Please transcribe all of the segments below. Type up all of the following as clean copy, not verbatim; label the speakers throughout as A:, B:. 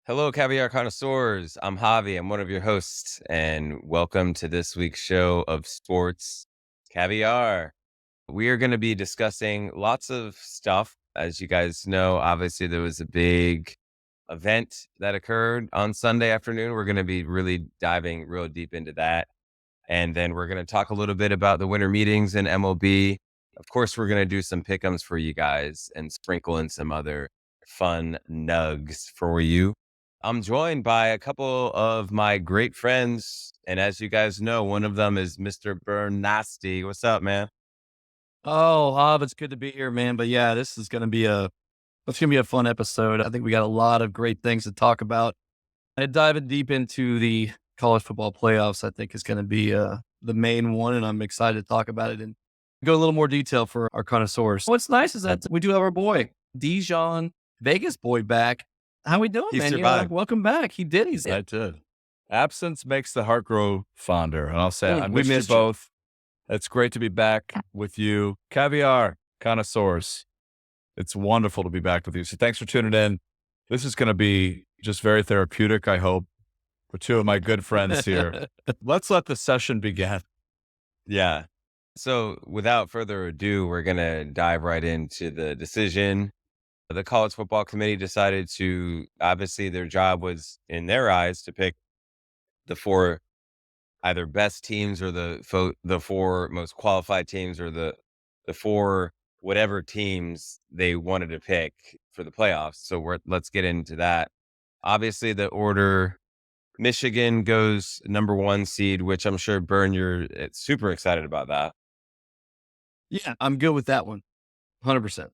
A: Hello, caviar connoisseurs. I'm Javi. I'm one of your hosts, and welcome to this week's show of Sports Caviar. We are going to be discussing lots of stuff. As you guys know, obviously, there was a big event that occurred on Sunday afternoon. We're going to be really diving real deep into that. And then we're going to talk a little bit about the winter meetings in MLB. Of course, we're going to do some pick'ems for you guys and sprinkle in some other fun nugs for you. I'm joined by a couple of my great friends. And as you guys know, one of them is Mr. Birn Nasty. What's up, man?
B: Oh, Hob, it's good to be here, man. But yeah, this is gonna be a fun episode. I think we got a lot of great things to talk about. And diving deep into the college football playoffs, I think is gonna be the main one, and I'm excited to talk about it and go a little more detail for our connoisseurs. What's nice is that we do have our boy Bijon, Vegas boy, back. How we doing,
A: He
B: man?
A: survived.
B: Welcome back. He did.
C: I did. Absence makes the heart grow fonder. And I'll say, I
B: We
C: missed you
B: missed you.
C: both. It's great to be back with you. Caviar connoisseurs. It's wonderful to be back with you. So thanks for tuning in. This is going to be just very therapeutic, I hope, for two of my good friends here. Let's let the session begin.
A: Yeah. So without further ado, we're going to dive right into the decision. The college football committee decided to, obviously, their job was, in their eyes, to pick the four either best teams or the four most qualified teams or the four whatever teams they wanted to pick for the playoffs. So let's get into that. Obviously, the order: Michigan goes number one seed, which I'm sure Burn, you're super excited about that.
B: Yeah, I'm good with that one. 100%.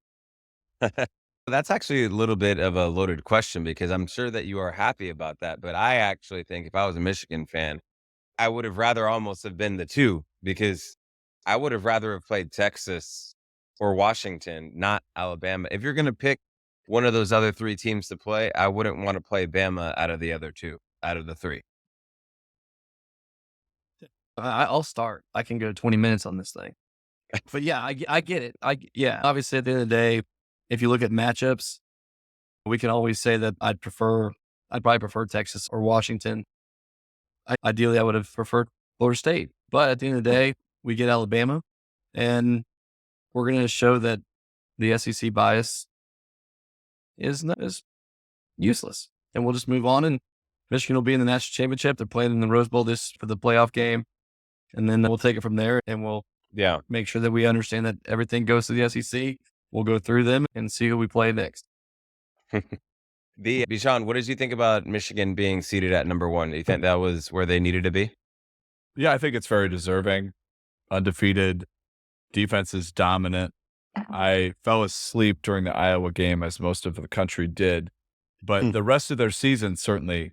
A: That's actually a little bit of a loaded question because I'm sure that you are happy about that. But I actually think if I was a Michigan fan, I would have rather almost have been the two because I would have rather have played Texas or Washington, not Alabama. If you're going to pick one of those other three teams to play, I wouldn't want to play Bama out of the other two, out of the three.
B: I'll start. I can go 20 minutes on this thing. But yeah, I get it. Yeah, obviously at the end of the day, if you look at matchups, we can always say that I'd probably prefer Texas or Washington. Ideally, I would have preferred Florida State. But at the end of the day, we get Alabama, and we're going to show that the SEC bias is useless. And we'll just move on, and Michigan will be in the national championship. They're playing in the Rose Bowl this for the playoff game. And then we'll take it from there, and we'll
A: Yeah.
B: make sure that we understand that everything goes to the SEC. We'll go through them and see who we play next.
A: Bijan, what did you think about Michigan being seated at number one? Do you think that was where they needed to be?
C: Yeah, I think it's very deserving. Undefeated. Defense is dominant. I fell asleep during the Iowa game, as most of the country did. But the rest of their season, certainly,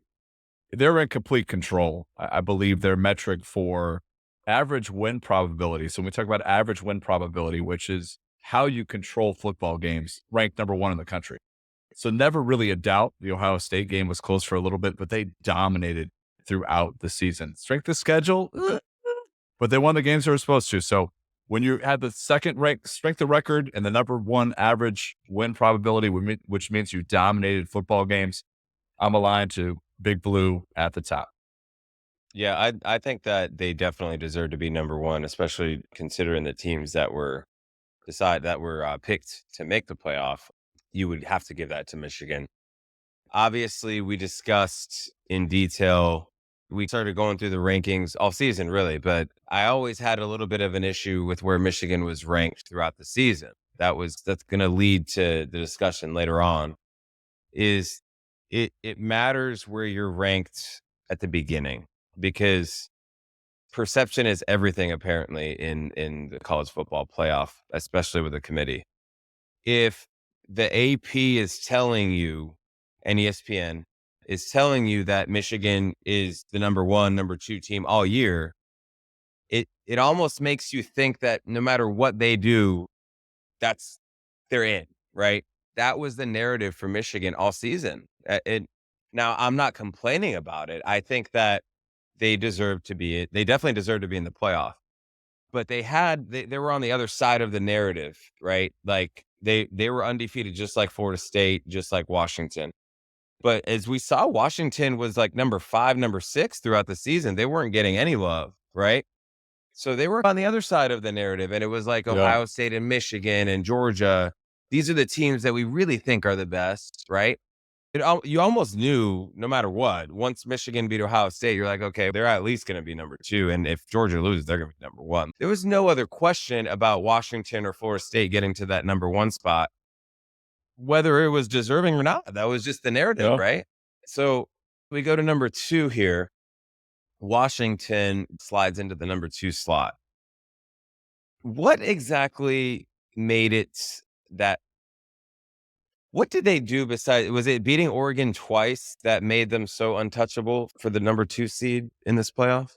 C: they're in complete control. I believe their metric for average win probability. So when we talk about average win probability, which is how you control football games, ranked number one in the country. So never really a doubt. The Ohio State game was close for a little bit, but they dominated throughout the season. Strength of schedule, but they won the games they were supposed to. So when you had the second rank strength of record and the number one average win probability, which means you dominated football games, I'm aligned to Big Blue at the top.
A: Yeah, I think that they definitely deserve to be number one, especially considering the teams that were picked to make the playoff. You would have to give that to Michigan. Obviously, we discussed in detail. We started going through the rankings all season, really, but I always had a little bit of an issue with where Michigan was ranked throughout the season. That's going to lead to the discussion later on. Is it matters where you're ranked at the beginning because perception is everything apparently in the college football playoff, especially with the committee. If the AP is telling you and ESPN is telling you that Michigan is the number one, number two team all year, it almost makes you think that no matter what they do, they're in, right? That was the narrative for Michigan all season. Now I'm not complaining about it. I think that they definitely deserve to be in the playoff. But they were on the other side of the narrative, right? Like they were undefeated just like Florida State, just like Washington. But as we saw, Washington was like number 5, number 6 throughout the season. They weren't getting any love, right? So they were on the other side of the narrative, and it was like
C: Yeah.
A: Ohio State and Michigan and Georgia. These are the teams that we really think are the best, right? You almost knew no matter what, once Michigan beat Ohio State, you're like, okay, they're at least going to be number 2. And if Georgia loses, they're going to be number 1. There was no other question about Washington or Florida State getting to that number 1 spot, whether it was deserving or not. That was just the narrative,
C: Yeah.
A: right? So we go to number 2 here. Washington slides into the number 2 slot. What exactly made it that? What did they do besides? Was it beating Oregon twice that made them so untouchable for the number 2 seed in this playoff?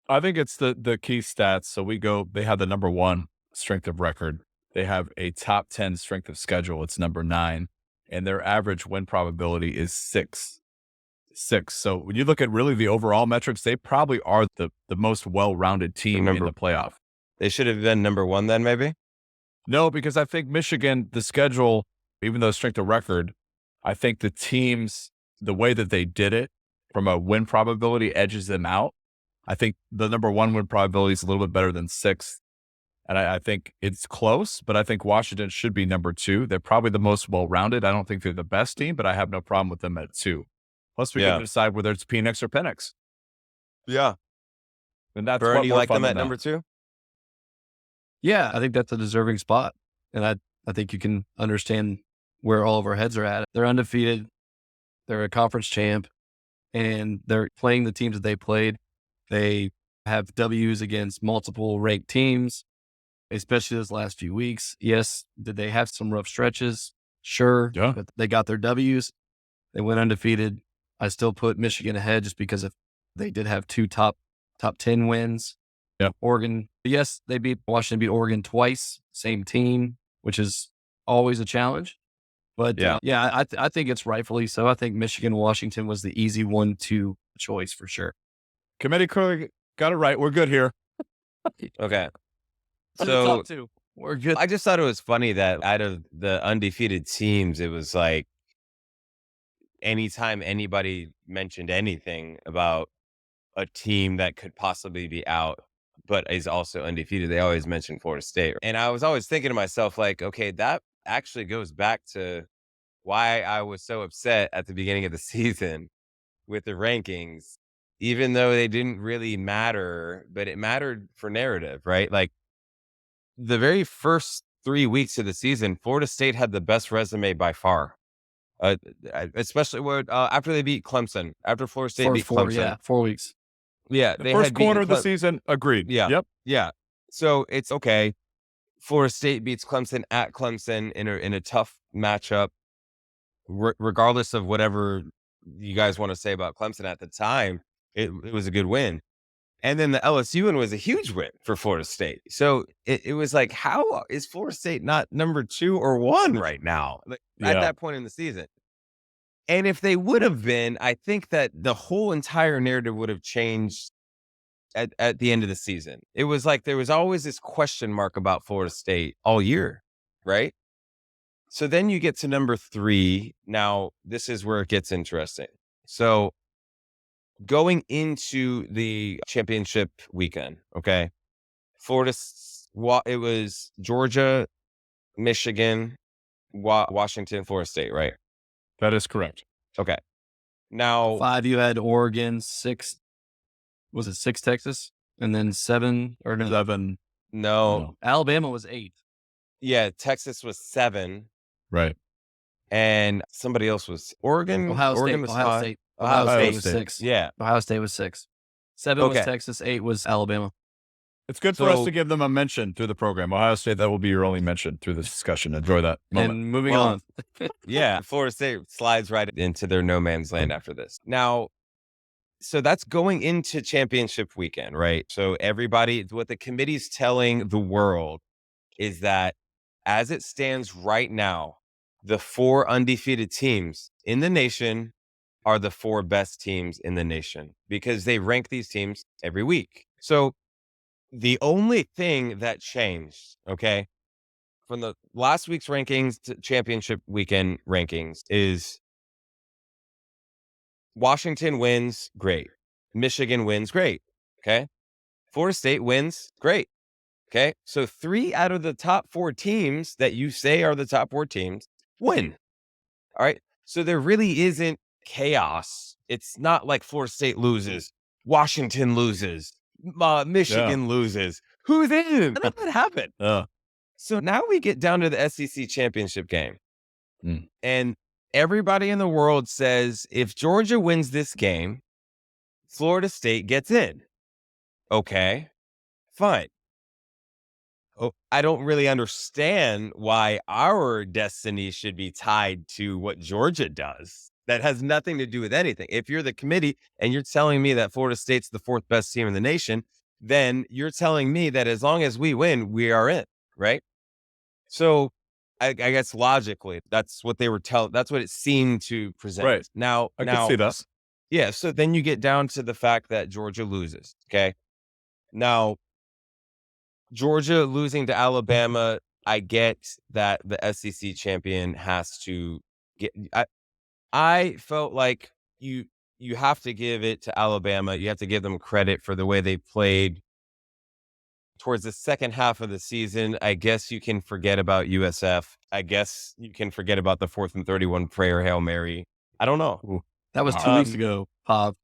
C: I think it's the key stats. So they have the number 1 strength of record. They have a top 10 strength of schedule. It's number 9. And their average win probability is 6. So when you look at really the overall metrics, they probably are the most well-rounded team in the playoff.
A: They should have been number 1 then, maybe?
C: No, because I think Michigan, the schedule, even though strength of record, I think the teams, the way that they did it from a win probability edges them out. I think the number 1 win probability is a little bit better than 6. And I think it's close, but I think Washington should be number 2. They're probably the most well-rounded. I don't think they're the best team, but I have no problem with them at 2. Plus, we can decide whether it's Penix or Penix.
A: Yeah.
C: And that's
A: Birn,
C: what
A: you
C: more
A: like
C: fun
A: them
C: than
A: at
C: that.
A: number 2?
B: Yeah, I think that's a deserving spot. And I think you can understand where all of our heads are at. They're undefeated. They're a conference champ, and they're playing the teams that they played. They have W's against multiple ranked teams, especially those last few weeks. Yes, did they have some rough stretches? Sure.
C: Yeah.
B: But they got their W's. They went undefeated. I still put Michigan ahead just because if they did have 2 top 10 wins.
C: Yeah.
B: Oregon, yes, Washington beat Oregon twice, same team, which is always a challenge. But I think it's rightfully so. I think Michigan, Washington was the easy 1-2 choice for sure.
C: Committee clearly got it right. We're good here.
A: Okay.
B: The
A: So
B: top 2, we're good.
A: I just thought it was funny that out of the undefeated teams, it was like anytime anybody mentioned anything about a team that could possibly be out, but is also undefeated, they always mention Florida State. And I was always thinking to myself, like, okay, that actually goes back to why I was so upset at the beginning of the season with the rankings, even though they didn't really matter, but it mattered for narrative, right? Like the very first 3 weeks of the season, Florida State had the best resume by far. Uh, Especially after they beat Clemson, after Florida State beat Clemson.
B: 4 weeks.
A: Yeah,
C: The
A: they
C: first
A: had beaten
C: quarter of the season, agreed.
A: Yeah.
C: Yep.
A: Yeah. So it's okay. Florida State beats Clemson at Clemson in a tough matchup, regardless of whatever you guys want to say about Clemson at the time. It was a good win. And then the LSU one was a huge win for Florida State. So it was like, how is Florida State not number 2 or 1 right now, like, at
C: Yeah.
A: that point in the season? And if they would have been, I think that the whole entire narrative would have changed at the end of the season. It was like there was always this question mark about Florida State all year, right? So then you get to number 3. Now, this is where it gets interesting. So going into the championship weekend, okay, it was Georgia, Michigan, Washington, Florida State, right?
C: That is correct.
A: Okay. Now,
B: 5, you had Oregon. 6, was it 6 Texas? And then 7, or no,
C: 7.
A: no,
B: Alabama was 8.
A: yeah, Texas was 7,
C: Right.
A: and somebody else was Oregon.
B: Ohio State.
A: Oregon was
B: Ohio
A: 5.
B: State.
A: Ohio
B: Ohio State was
C: State.
B: 6.
A: Yeah.
B: Ohio State was 6. 7 was
A: Okay.
B: Texas. 8 was Alabama.
C: It's good for us
A: So-
C: to give them a mention through the program. Ohio State, that will be your only mention through this discussion. Enjoy that moment.
B: And moving
A: Well,
B: on.
A: Yeah, Florida State slides right into their no man's land after this. Now, so that's going into championship weekend, right? So what the committee's telling the world is that as it stands right now, the 4 undefeated teams in the nation are the 4 best teams in the nation because they rank these teams every week. So the only thing that changed, okay, from the last week's rankings to championship weekend rankings is Washington wins, great. Michigan wins, great. Okay. Florida State wins, great. Okay. So 3 out of the top 4 teams that you say are the top 4 teams win. All right. So there really isn't chaos. It's not like Florida State loses, Washington loses,
C: Yeah.
A: Michigan loses. Who's in? None of that happened. So now we get down to the SEC championship game. And everybody in the world says if Georgia wins this game, Florida State gets in. Okay, fine. Oh, I don't really understand why our destiny should be tied to what Georgia does. That has nothing to do with anything. If you're the committee and you're telling me that Florida State's the 4th best team in the nation, then you're telling me that as long as we win, we are in, right? So I guess logically, that's what they were that's what it seemed to present.
C: Right.
A: Now,
C: I can see that.
A: Yeah. So then you get down to the fact that Georgia loses. Okay. Now, Georgia losing to Alabama, I get that the SEC champion has to get. I felt like you have to give it to Alabama. You have to give them credit for the way they played towards the second half of the season. I guess you can forget about USF. I guess you can forget about the 4th and 31 prayer Hail Mary. I don't know.
C: Ooh.
B: That was 2 weeks ago, Pop.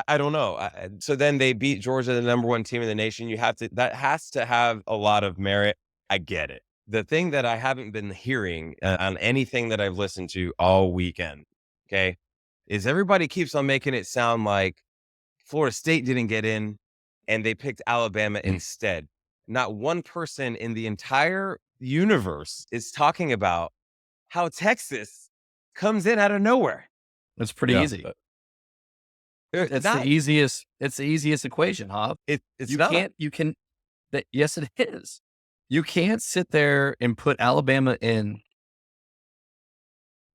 A: I don't know. So then they beat Georgia, the number 1 team in the nation. That has to have a lot of merit. I get it. The thing that I haven't been hearing on anything that I've listened to all weekend, okay, is everybody keeps on making it sound like Florida State didn't get in and they picked Alabama instead. Not one person in the entire universe is talking about how Texas comes in out of nowhere.
B: It's pretty easy. It's the easiest equation, Hob. Yes, it is. You can't sit there and put Alabama in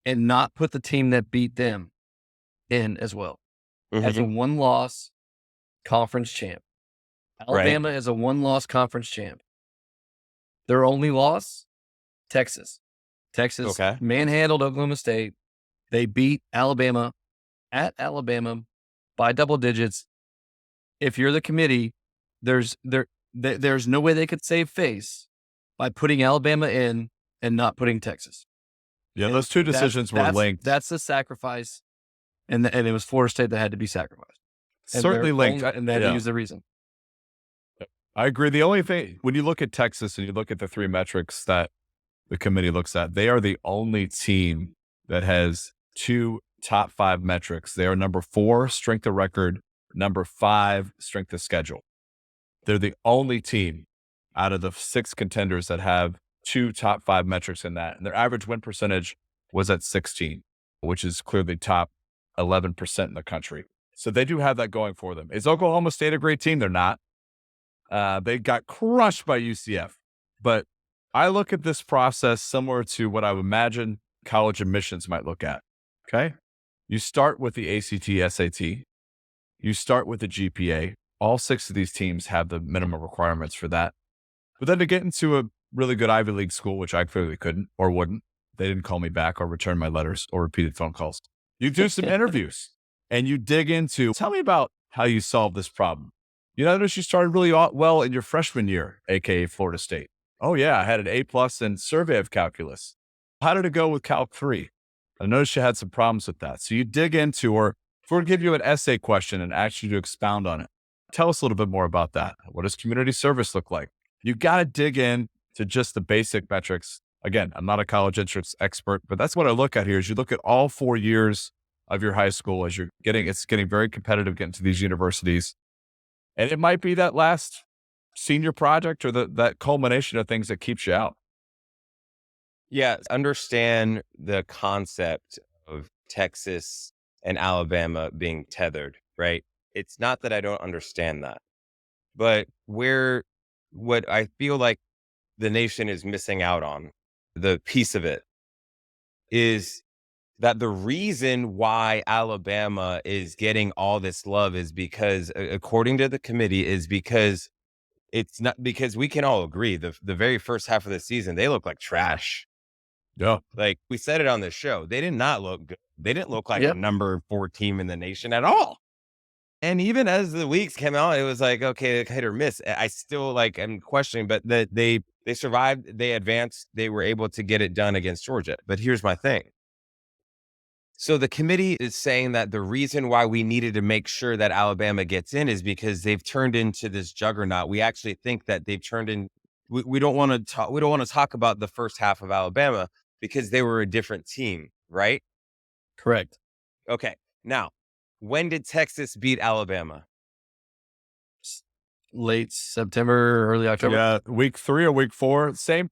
B: and not put the team that beat them in as well. As a 1-loss conference champ. Alabama is a 1-loss conference champ. Their only loss, Texas. Texas manhandled Oklahoma State. They beat Alabama at Alabama by double digits. If you're the committee, there's no way they could save face by putting Alabama in and not putting Texas.
C: Yeah, those 2 decisions were linked.
B: That's the sacrifice, and it was Florida State that had to be sacrificed.
C: Certainly linked,
B: and they had to use the reason.
C: I agree. The only thing, when you look at Texas and you look at the 3 metrics that the committee looks at, they are the only team that has 2 top 5 metrics. They are number 4, strength of record, number 5, strength of schedule. They're the only team out of the 6 contenders that have 2 top 5 metrics in that. And their average win percentage was at 16, which is clearly top 11% in the country. So they do have that going for them. Is Oklahoma State a great team? They're not. They got crushed by UCF. But I look at this process similar to what I would imagine college admissions might look at. Okay. You start with the ACT, SAT. You start with the GPA. All 6 of these teams have the minimum requirements for that. But then to get into a really good Ivy League school, which I clearly couldn't or wouldn't, they didn't call me back or return my letters or repeated phone calls. You do some interviews and you dig into, tell me about how you solved this problem. You notice you started really well in your freshman year, AKA Florida State. Oh yeah, I had an A+ in survey of calculus. How did it go with Calc 3? I noticed you had some problems with that. So you dig into, or if we're going to give you an essay question and ask you to expound on it, tell us a little bit more about that. What does community service look like? You got to dig in to just the basic metrics. Again, I'm not a college entrance expert, but that's what I look at here is you look at all 4 years of your high school as it's getting very competitive getting to these universities. And it might be that last senior project or that culmination of things that keeps you out.
A: Yeah, understand the concept of Texas and Alabama being tethered, right? It's not that I don't understand that, but what I feel like the nation is missing out on, the piece of it, is that the reason why Alabama is getting all this love is because, according to the committee, is because it's not because we can all agree the very first half of the season, they look like trash.
C: Yeah.
A: Like we said it on the show, they did not look good. They didn't look like a
B: Yep.
A: number 4 team in the nation at all. And even as the weeks came out, it was like, okay, hit or miss. I still like am questioning, but that they survived, they advanced, they were able to get it done against Georgia. But here's my thing. So the committee is saying that the reason why we needed to make sure that Alabama gets in is because they've turned into this juggernaut. We actually think that they've turned in. We don't want to talk. We don't want to talk about the first half of Alabama because they were a different team, right?
B: Correct.
A: Okay. Now, when did Texas beat Alabama?
B: Late September, early October.
C: Yeah. Week 3 or week 4. Same,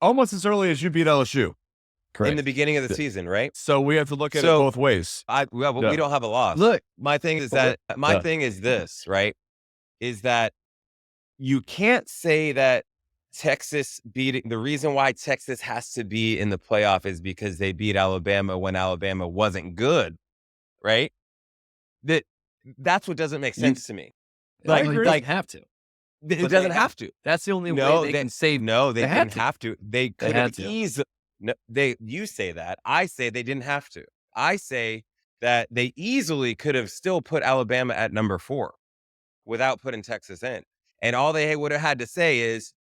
C: almost as early as you beat LSU.
B: Correct.
A: In the beginning of the season, right?
C: So we have to look at it
A: So-
C: both ways.
A: But
C: Yeah.
A: we don't have a loss.
B: Look,
A: My thing is
B: Okay.
A: that my
C: Yeah.
A: thing is this, right? Is that you can't say that Texas beating the reason why Texas has to be in the playoff is because they beat Alabama when Alabama wasn't good, right? That's what doesn't make sense to me.
B: like,
C: agree.
B: it doesn't have to.
A: It
B: But
A: doesn't
B: they
A: have to.
B: That's the only
A: No,
B: way they can save.
A: No, they
B: They had
A: didn't
B: to.
A: have to. They could
B: had
A: have
B: to.
A: easily. No, you say that. I say they didn't have to. I say that they easily could have still put Alabama at number 4 without putting Texas in. And all they would have had to say is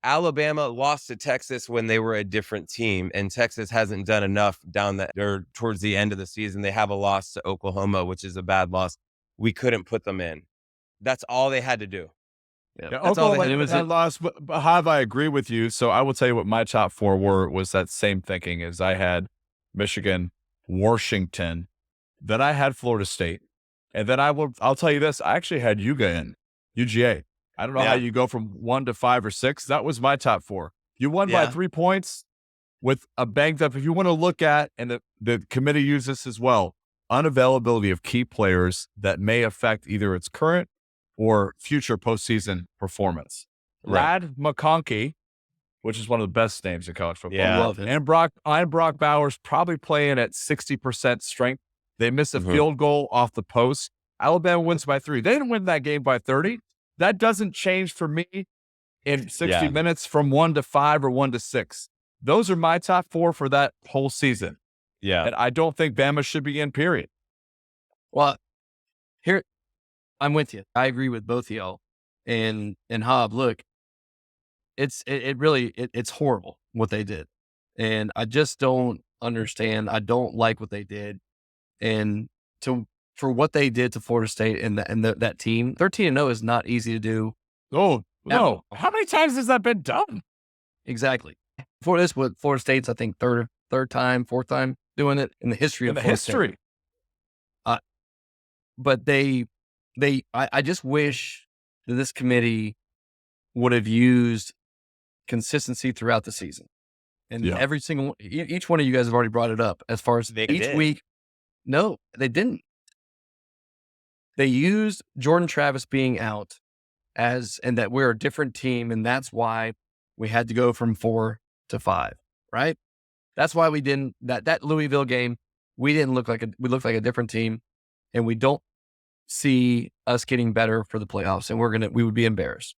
A: Alabama lost to Texas when they were a different team, and Texas hasn't done enough down that or towards the end of the season. They have a loss to Oklahoma, which is a bad loss. We couldn't put them in. That's all they had to do.
B: Yeah.
A: That's all they
C: Oklahoma
A: had.
B: it was
C: had lost, but Hav, I agree with you. So I will tell you what my top 4 were. Was that same thinking as I had Michigan, Washington, then I had Florida State, and then I'll tell you this. I actually had UGA. I don't know how
A: Yeah.
C: you go from 1 to 5 or 6. That was my top 4. You won by
A: Yeah.
C: 3 points with a banged up. If you want to look at, and the committee used this as well, unavailability of key players that may affect either its current or future postseason performance.
A: Right.
C: Lad McConkey, which is one of the best names in college football.
A: Yeah.
B: Love him.
C: And Brock Bowers probably playing at 60% strength. They missed a
A: Mhm.
C: field goal off the post. Alabama wins by 3. They didn't win that game by 30. That doesn't change for me in 60
A: Yeah.
C: minutes from 1 to 5 or 1 to 6. Those are my top 4 for that whole season.
A: Yeah.
C: And I don't think Bama should be in, period.
B: Well, here, I'm with you. I agree with both of y'all. And Hob, look, it's horrible what they did. And I just don't understand. I don't like what they did. And for what they did to Florida State and that team, 13-0 is not easy to do.
C: Oh, no.
B: At-
C: How many times has that been done?
B: Exactly. For this, with Florida State's, I think, fourth time doing it in the history
C: In
B: of
C: the
B: Florida State.
C: history.
B: But I just wish that this committee would have used consistency throughout the season. And
C: Yeah.
B: every single each one of you guys have already brought it up as far as
A: They
B: each
A: did.
B: week. No, they didn't. They used Jordan Travis being out and that we're a different team, and that's why we had to go from 4 to 5, right? That's why we didn't that Louisville game, we looked like a different team, and we don't see us getting better for the playoffs, and we would be embarrassed.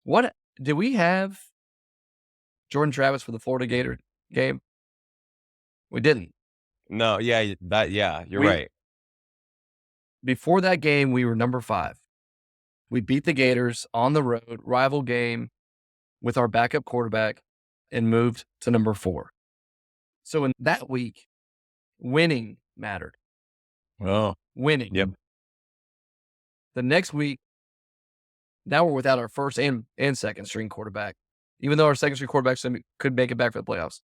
B: What did we have Jordan Travis for the Florida Gator game? We didn't.
A: No, yeah, you're
B: We-
A: right.
B: Before that game, we were number 5. We beat the Gators on the road, rival game, with our backup quarterback, and moved to number 4. So in that week, winning mattered.
C: Oh,
B: Winning.
A: Yep.
B: The next week, now we're without our first and second string quarterback, even though our second string quarterback could make it back for the playoffs.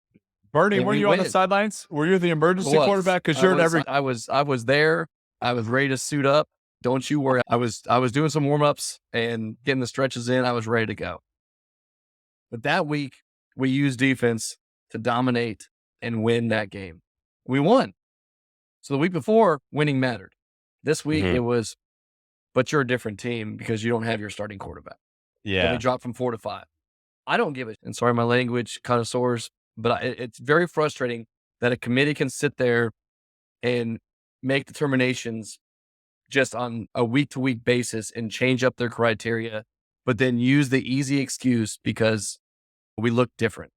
C: Bernie,
B: And
C: were
B: we
C: you on the
B: win.
C: sidelines? Were you the emergency
B: Was.
C: quarterback? Because
B: I
C: you're in
B: was-
C: every.
B: I was there. I was ready to suit up. Don't you worry. I was doing some warm ups and getting the stretches in. I was ready to go. But that week, we used defense to dominate and win that game. We won. So the week before, winning mattered. This week,
A: Mhm.
B: it was, but you're a different team because you don't have your starting quarterback. Then
A: Yeah.
B: we dropped from 4 to 5. I don't give it. And sorry, my language, connoisseurs, but it's very frustrating that a committee can sit there and make determinations just on a week-to-week basis and change up their criteria, but then use the easy excuse because we look different.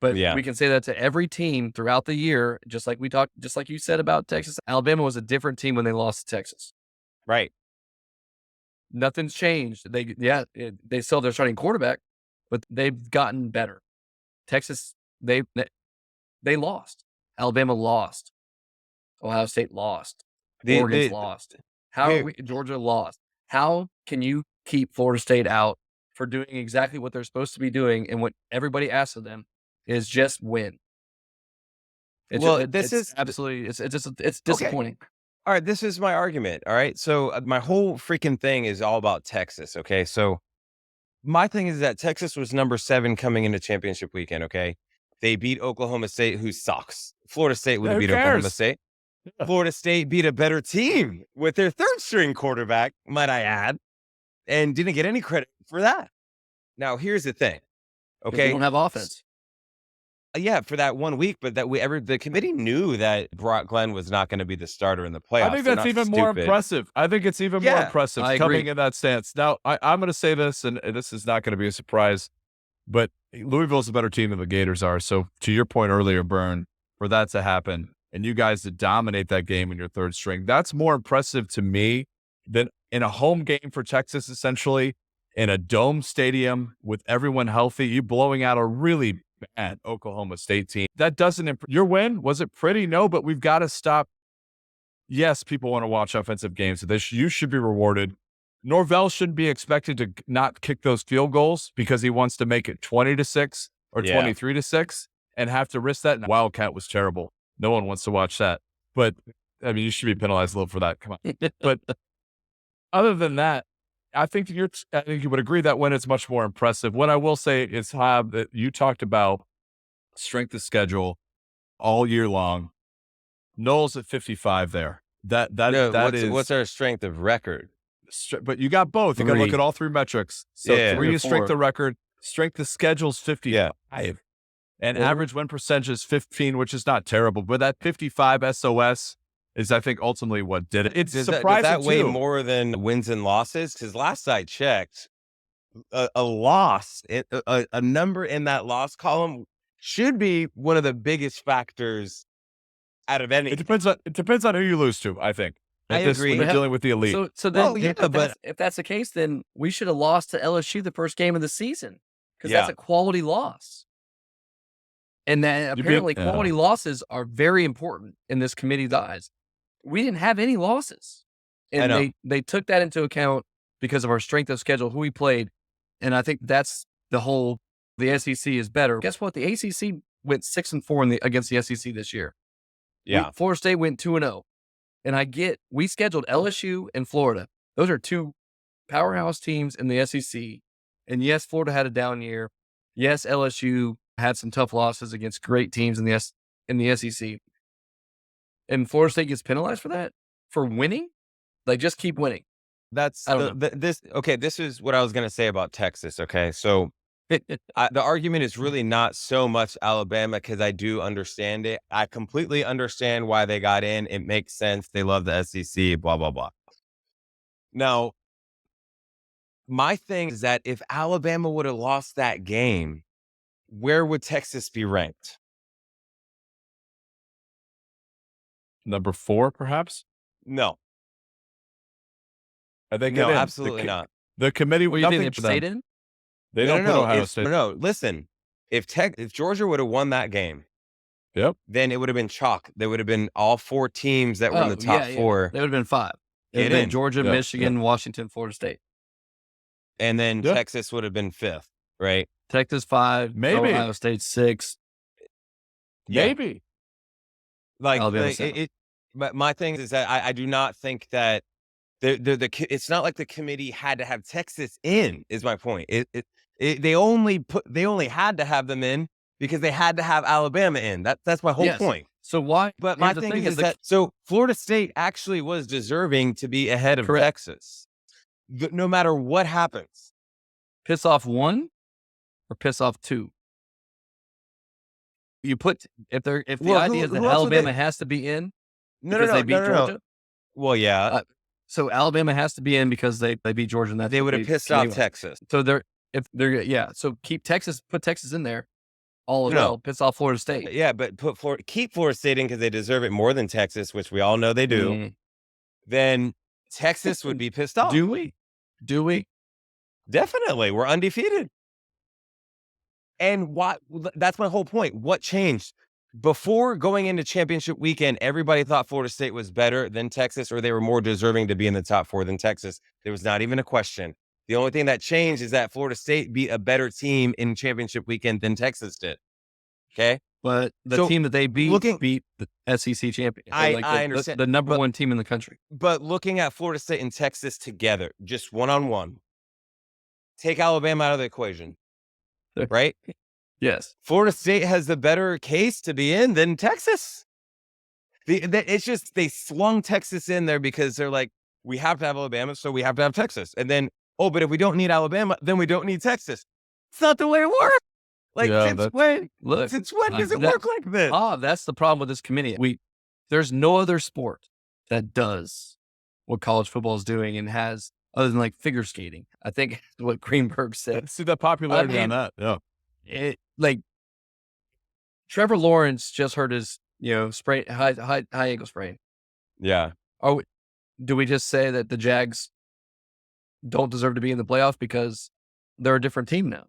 B: But
A: Yeah.
B: we can say that to every team throughout the year, just like you said about Texas. Alabama was a different team when they lost to Texas.
A: Right.
B: Nothing's changed. They still have their starting quarterback, but they've gotten better. Texas, they lost. Alabama lost. Ohio State lost. Oregon's
A: The
B: lost.
A: here
B: Georgia lost. How can you keep Florida State out for doing exactly what they're supposed to be doing and what everybody asks of them is just win?
A: well, this
B: It's
A: is
B: absolutely it's
A: okay.
B: disappointing.
A: All right, this is my argument. All right. So my whole freaking thing is all about Texas. Okay. So my thing is that Texas was number 7 coming into championship weekend. Okay. They beat Oklahoma State, who sucks. Florida State would
C: Yeah,
A: have
C: who
A: beat Oklahoma
C: cares?
A: State.
C: Yeah.
A: Florida State beat a better team with their third string quarterback, might I add, and didn't get any credit for that. Now, here's the thing.
B: 'Cause we
A: Okay.
B: don't have offense.
A: Yeah, for that 1 week, but the committee knew that Brock Glenn was not going to be the starter in the playoffs.
C: I think
A: They're
C: that's
A: not
C: even more
A: stupid.
C: impressive. I think it's even more
A: Yeah,
C: impressive
B: I
C: coming
B: agree.
C: in that stance. Now, I'm going to say this, and this is not going to be a surprise, but Louisville's a better team than the Gators are. So, to your point earlier, Birn, for that to happen and you guys to dominate that game in your third string, that's more impressive to me than in a home game for Texas, essentially, in a dome stadium with everyone healthy, you blowing out a really bad Oklahoma State team. That doesn't improve. Your win, was it pretty? No, but we've got to stop. Yes, people want to watch offensive games. You should be rewarded. Norvell shouldn't be expected to not kick those field goals because he wants to make it 20-6 or
A: Yeah.
C: 23-6 and have to risk that. And Wildcat was terrible. No one wants to watch that. But, I mean, you should be penalized a little for that. Come on. But other than that, I think you would agree that win is much more impressive. What I will say is, Hab, that you talked about strength of schedule all year long. Knowles at 55 there.
A: No,
C: That is
A: what's our strength of record?
C: but you got both. You got to look
B: 3.
C: at all 3 metrics. So
A: Yeah.
C: 3
B: 3 or
C: is strength
B: 4.
C: of record. Strength of schedule's 55. And
B: Well,
C: average win percentage is 15, which is not terrible. But that 55 SOS is, I think, ultimately what did it. It's
A: Does
C: surprising
A: that weigh
C: too.
A: more than wins and losses? Because last I checked, a loss, a number in that loss column should be one of the biggest factors out of any.
C: It depends on who you lose to, I think.
A: I agree.
C: When you're dealing with the elite.
B: So then,
A: Well, yeah,
B: if that's the case, then we should have lost to LSU the first game of the season because
A: Yeah.
B: that's a quality loss. And then
C: You beat-
B: apparently,
C: yeah.
B: quality losses are very important in this committee's eyes. We didn't have any losses,
A: I
B: and
A: know.
B: they took that into account because of our strength of schedule, who we played, and I think that's the whole. The SEC is better. Guess what? The ACC went 6-4 against the SEC this year.
A: Yeah.
B: Florida State went 2-0. And I get, we scheduled LSU and Florida. Those are 2 powerhouse teams in the SEC. And yes, Florida had a down year. Yes, LSU had some tough losses against great teams in the SEC. And Florida State gets penalized for that? For winning? Like, just keep winning.
A: That's
B: I don't
A: this. Okay, this is what I was going to say about Texas. Okay, so the argument is really not so much Alabama, because I do understand it. I completely understand why they got in. It makes sense. They love the SEC, blah, blah, blah. Now, my thing is that if Alabama would have lost that game, where would Texas be ranked?
C: Number 4, perhaps?
A: No,
C: I think
A: no, absolutely not.
C: The committee,
B: What do you think
C: nothing
B: they
C: for them.
B: stayed in?
C: They
A: No,
C: don't
A: no,
C: put
A: no.
C: Ohio
A: If-
C: State.
A: No, listen. If Georgia would have won that game,
C: Yep.
A: then it would have been chalk. There would have been all 4 teams that were in the top 4.
B: They would have been 5. It would
A: Get
B: have been
A: in.
B: Georgia,
C: Yeah,
B: Michigan, Washington, Florida State.
A: And then
C: Yeah.
A: Texas would have been 5th, right?
B: Texas 5,
C: Maybe.
B: Ohio State 6.
A: Yeah.
C: Maybe.
A: Like,
B: Alabama
A: like,
B: 7.
A: but my thing is that I do not think that it's not like the committee had to have Texas in, is my point. They only had to have them in because they had to have Alabama in. That's my whole
B: Yes.
A: point.
B: So why?
A: But
B: here's
A: my
B: the
A: thing is that so Florida State actually was deserving to be ahead of
B: Correct.
A: Texas, no matter what happens.
B: piss off 1 or piss off 2? You put if the
A: Well,
B: idea is that
A: who else would
B: Alabama
A: they-
B: has to be in
A: No,
B: because
A: no, no,
B: they beat
A: no, no, no.
B: Georgia.
A: Well, yeah,
B: So Alabama has to be in because they beat Georgia, and that's
A: they
B: what
A: would have pissed off Texas.
B: So so keep Texas, put Texas in there, all as
A: No.
B: well. Piss off Florida State.
A: Yeah, but keep Florida State in because they deserve it more than Texas, which we all know they do.
B: Mm.
A: Then Texas would be pissed off.
B: Do we? Do we?
A: Definitely. We're undefeated. And that's my whole point. What changed? Before going into championship weekend, everybody thought Florida State was better than Texas, or they were more deserving to be in the top 4 than Texas. There was not even a question. The only thing that changed is that Florida State beat a better team in championship weekend than Texas did. Okay?
B: But the
A: So,
B: team that they beat beat the SEC champion.
A: I understand.
B: The number one team in the country.
A: But looking at Florida State and Texas together, just one-on-one, take Alabama out of the equation, right?
B: Yes.
A: Florida State has the better case to be in than Texas. It's just they slung Texas in there because they're like, we have to have Alabama, so we have to have Texas. And then, but if we don't need Alabama, then we don't need Texas. It's not the way it works. Like, since when does it work like this?
B: That's the problem with this committee. There's no other sport that does what college football is doing and has, other than like figure skating. I think what Greenberg said.
C: See the popularity on that. Yeah.
B: Trevor Lawrence just hurt his, sprain, high ankle sprain.
A: Yeah.
B: Do we just say that the Jags don't deserve to be in the playoff because they're a different team now?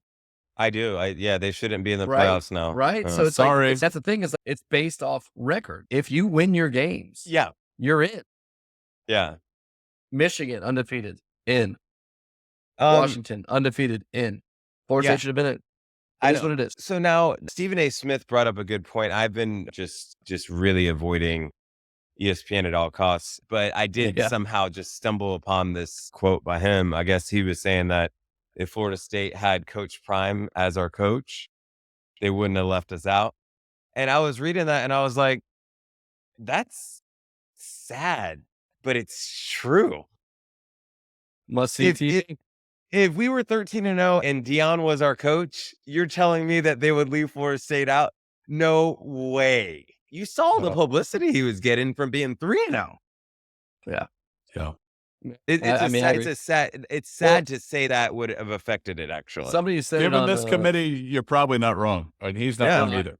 A: I do. They shouldn't be in the playoffs now.
B: Right. So it's
C: sorry.
B: that's the thing, is it's based off record. If you win your games, you're in.
A: Yeah.
B: Michigan undefeated in. Washington undefeated in. Florida State should have been in. That's what it is.
A: So now Stephen A. Smith brought up a good point. I've been just really avoiding ESPN at all costs, but I did somehow just stumble upon this quote by him. I guess he was saying that if Florida State had Coach Prime as our coach, they wouldn't have left us out. And I was reading that and I was like, that's sad, but it's true.
B: Must see TV.
A: If we were 13-0 and Dion was our coach, you're telling me that they would leave Florida State out? No way. You saw the publicity he was getting from being 3-0.
B: Yeah.
C: Yeah.
A: It's sad to say that would have affected it, actually.
B: Somebody said
C: given this committee, you're probably not wrong. And he's not wrong either.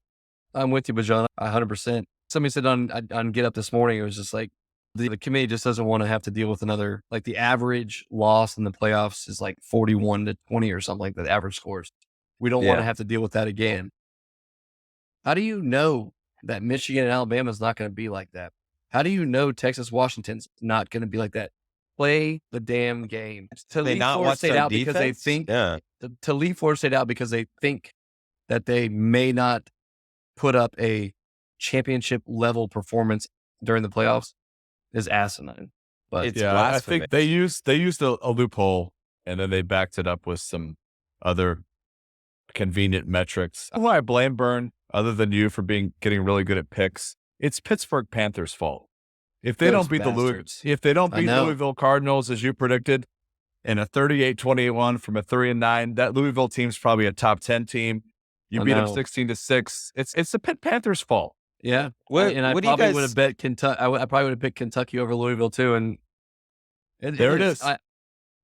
B: I'm with you, Bijon, 100%. Somebody said on Get Up this morning, it was just like, the committee just doesn't want to have to deal with another, like the average loss in the playoffs is like 41-20 or something like that, the average scores. We don't want to have to deal with that again. How do you know that Michigan and Alabama is not going to be like that? How do you know Texas, Washington's not going to be like that? Play the damn game. To leave Florida State out because they think to leave Florida State out because they think that they may not put up a championship level performance during the playoffs is asinine. But
A: it's blasphemy.
C: I think they used a loophole and then they backed it up with some other convenient metrics. Why I blame Birn, other than you, for getting really good at picks. It's Pittsburgh Panthers' fault. If they don't beat the Louisville Cardinals as you predicted in a 38-21 from a 3-9, that Louisville team's probably a top 10 team. You beat them 16-6. It's the Panthers' fault.
B: Yeah. I probably would have bet Kentucky. I probably would have picked Kentucky over Louisville too. And
C: there it is.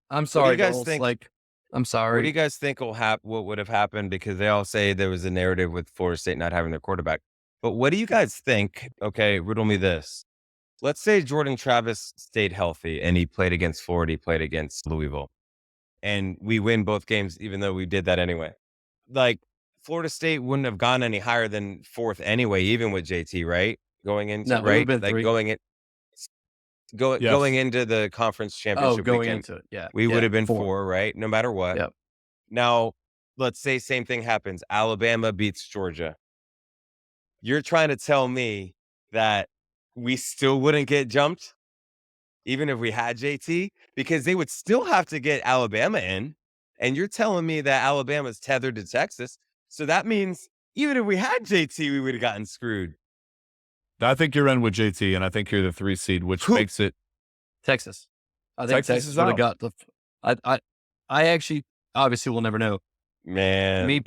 B: I'm sorry,
A: what do you guys think?
B: I'm sorry.
A: What do you guys think what would have happened? Because they all say there was a narrative with Florida State not having their quarterback. But what do you guys think? Okay, riddle me this. Let's say Jordan Travis stayed healthy and he played against Florida, he played against Louisville, and we win both games, even though we did that anyway. Like, Florida State wouldn't have gone any higher than 4th anyway, even with JT, right? Going into going into the conference championship weekend,
B: into it,
A: we would have been 4, right? No matter what.
B: Yep.
A: Now, let's say same thing happens. Alabama beats Georgia. You're trying to tell me that we still wouldn't get jumped, even if we had JT, because they would still have to get Alabama in. And you're telling me that Alabama's tethered to Texas. So that means even if we had JT, we would have gotten screwed.
C: I think you're in with JT, and I think you're the 3 seed, which makes it
B: Texas. I think Texas would have got the. I actually, obviously, we'll never know.
A: Man,
B: me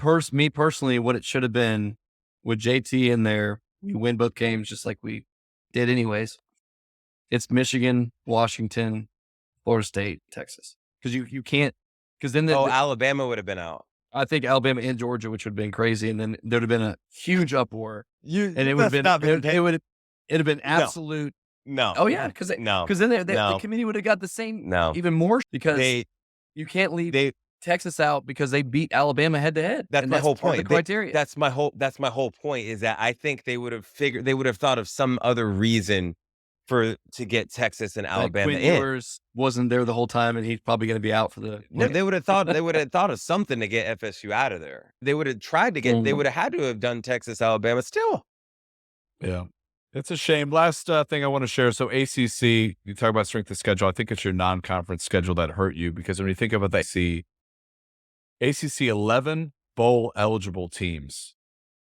B: personally, what it should have been with JT in there, we win both games just like we did, anyways. It's Michigan, Washington, Florida State, Texas, because you can't. Because then
A: Alabama would have been out.
B: I think Alabama and Georgia, which would have been crazy, and then there'd have been a huge uproar, and it would have been it'd have been absolute.
A: No.
B: Oh yeah, because
A: No.
B: then the
A: No.
B: committee would have got the same
A: No.
B: even more because
A: They
B: you can't leave
A: they
B: Texas out because they beat Alabama head to head.
A: That's
B: and
A: my whole
B: part of
A: point.
B: the criteria.
A: That's my whole point is that I think they would have thought of some other reason to get Texas and Alabama
B: Quinn
A: in.
B: Ewers wasn't there the whole time, and he's probably going to be out for the.
A: No, they would have thought of something to get FSU out of there. They would have tried to get. They would have had to have done Texas, Alabama. Still,
C: Yeah, it's a shame. Last thing I want to share. So ACC, you talk about strength of schedule. I think it's your non-conference schedule that hurt you because when you think about the ACC 11 bowl eligible teams,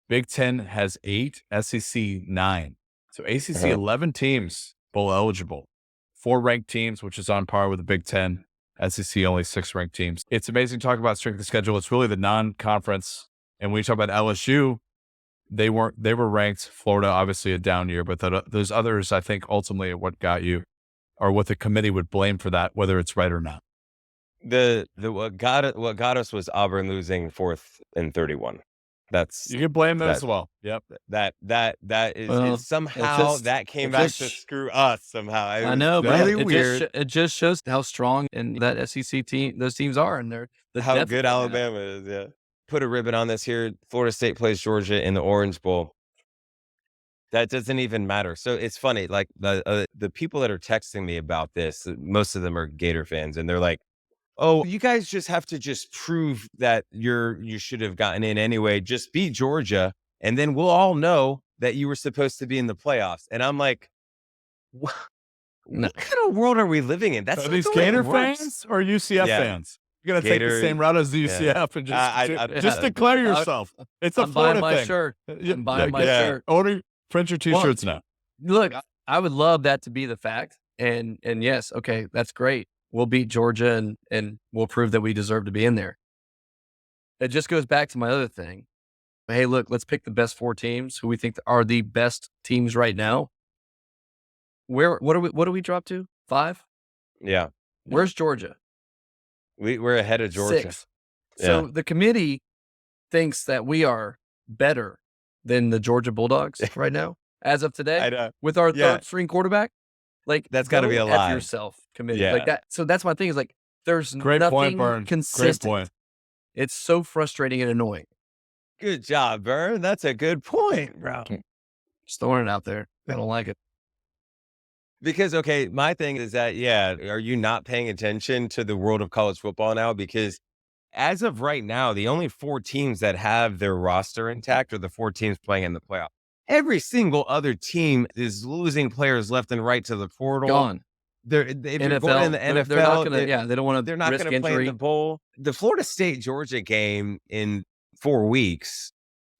C: Big Ten has 8, SEC 9. So ACC 11 teams bowl eligible, 4 ranked teams, which is on par with the Big Ten. SEC only 6 ranked teams. It's amazing to talk about strength of schedule. It's really the non-conference. And when you talk about LSU, they were ranked. Florida, obviously a down year, but those others, I think, ultimately what got you, or what the committee would blame for that, whether it's right or not.
A: what got us was Auburn losing 4th and 31.
C: You can blame them as well. Yep.
A: That is
B: Well,
A: somehow that came back to screw us somehow.
B: I know, but
A: really weird.
B: It just shows how strong and that SEC team, those teams are, and
A: How good Alabama is. Yeah. Put a ribbon on this here. Florida State plays Georgia in the Orange Bowl. That doesn't even matter. So it's funny. Like the people that are texting me about this, most of them are Gator fans, and they're like, "Oh, you guys just have to just prove that you should have gotten in anyway. Just beat Georgia, and then we'll all know that you were supposed to be in the playoffs." And I'm like, what kind of world are we living in? That's
C: Are these Gator fans or UCF fans? You're gonna take the same route as the UCF and just declare yourself. It's a Florida
B: my
C: thing.
B: Shirt. I'm buying my shirt.
C: Print your T-shirts now.
B: Look, I would love that to be the fact, and yes, okay, that's great. We'll beat Georgia and we'll prove that we deserve to be in there. It just goes back to my other thing. Hey, look, let's pick the best 4 teams who we think are the best teams right now. What do we drop to? 5?
A: Yeah.
B: Where's Georgia?
A: We're ahead of Georgia.
B: 6. So the committee thinks that we are better than the Georgia Bulldogs right now, as of today,
A: I know.
B: with our third string quarterback. Like,
A: that's got to be a lie.
B: Yourself, committee.
A: Yeah.
B: Like that. So that's my thing. Is like there's
C: Great
B: nothing
C: point, Birn.
B: consistent.
C: Great point.
B: It's so frustrating and annoying.
A: Good job, Birn. That's a good point, bro.
B: Just throwing it out there. I don't like it.
A: Because, okay, my thing is that, are you not paying attention to the world of college football now? Because as of right now, the only 4 teams that have their roster intact are the 4 teams playing in the playoff. Every single other team is losing players left and right to the portal.
B: Gone.
A: If you're going in the NFL,
B: they're not gonna, they don't want to.
A: They're not going to play in the bowl. The Florida State Georgia game in 4 weeks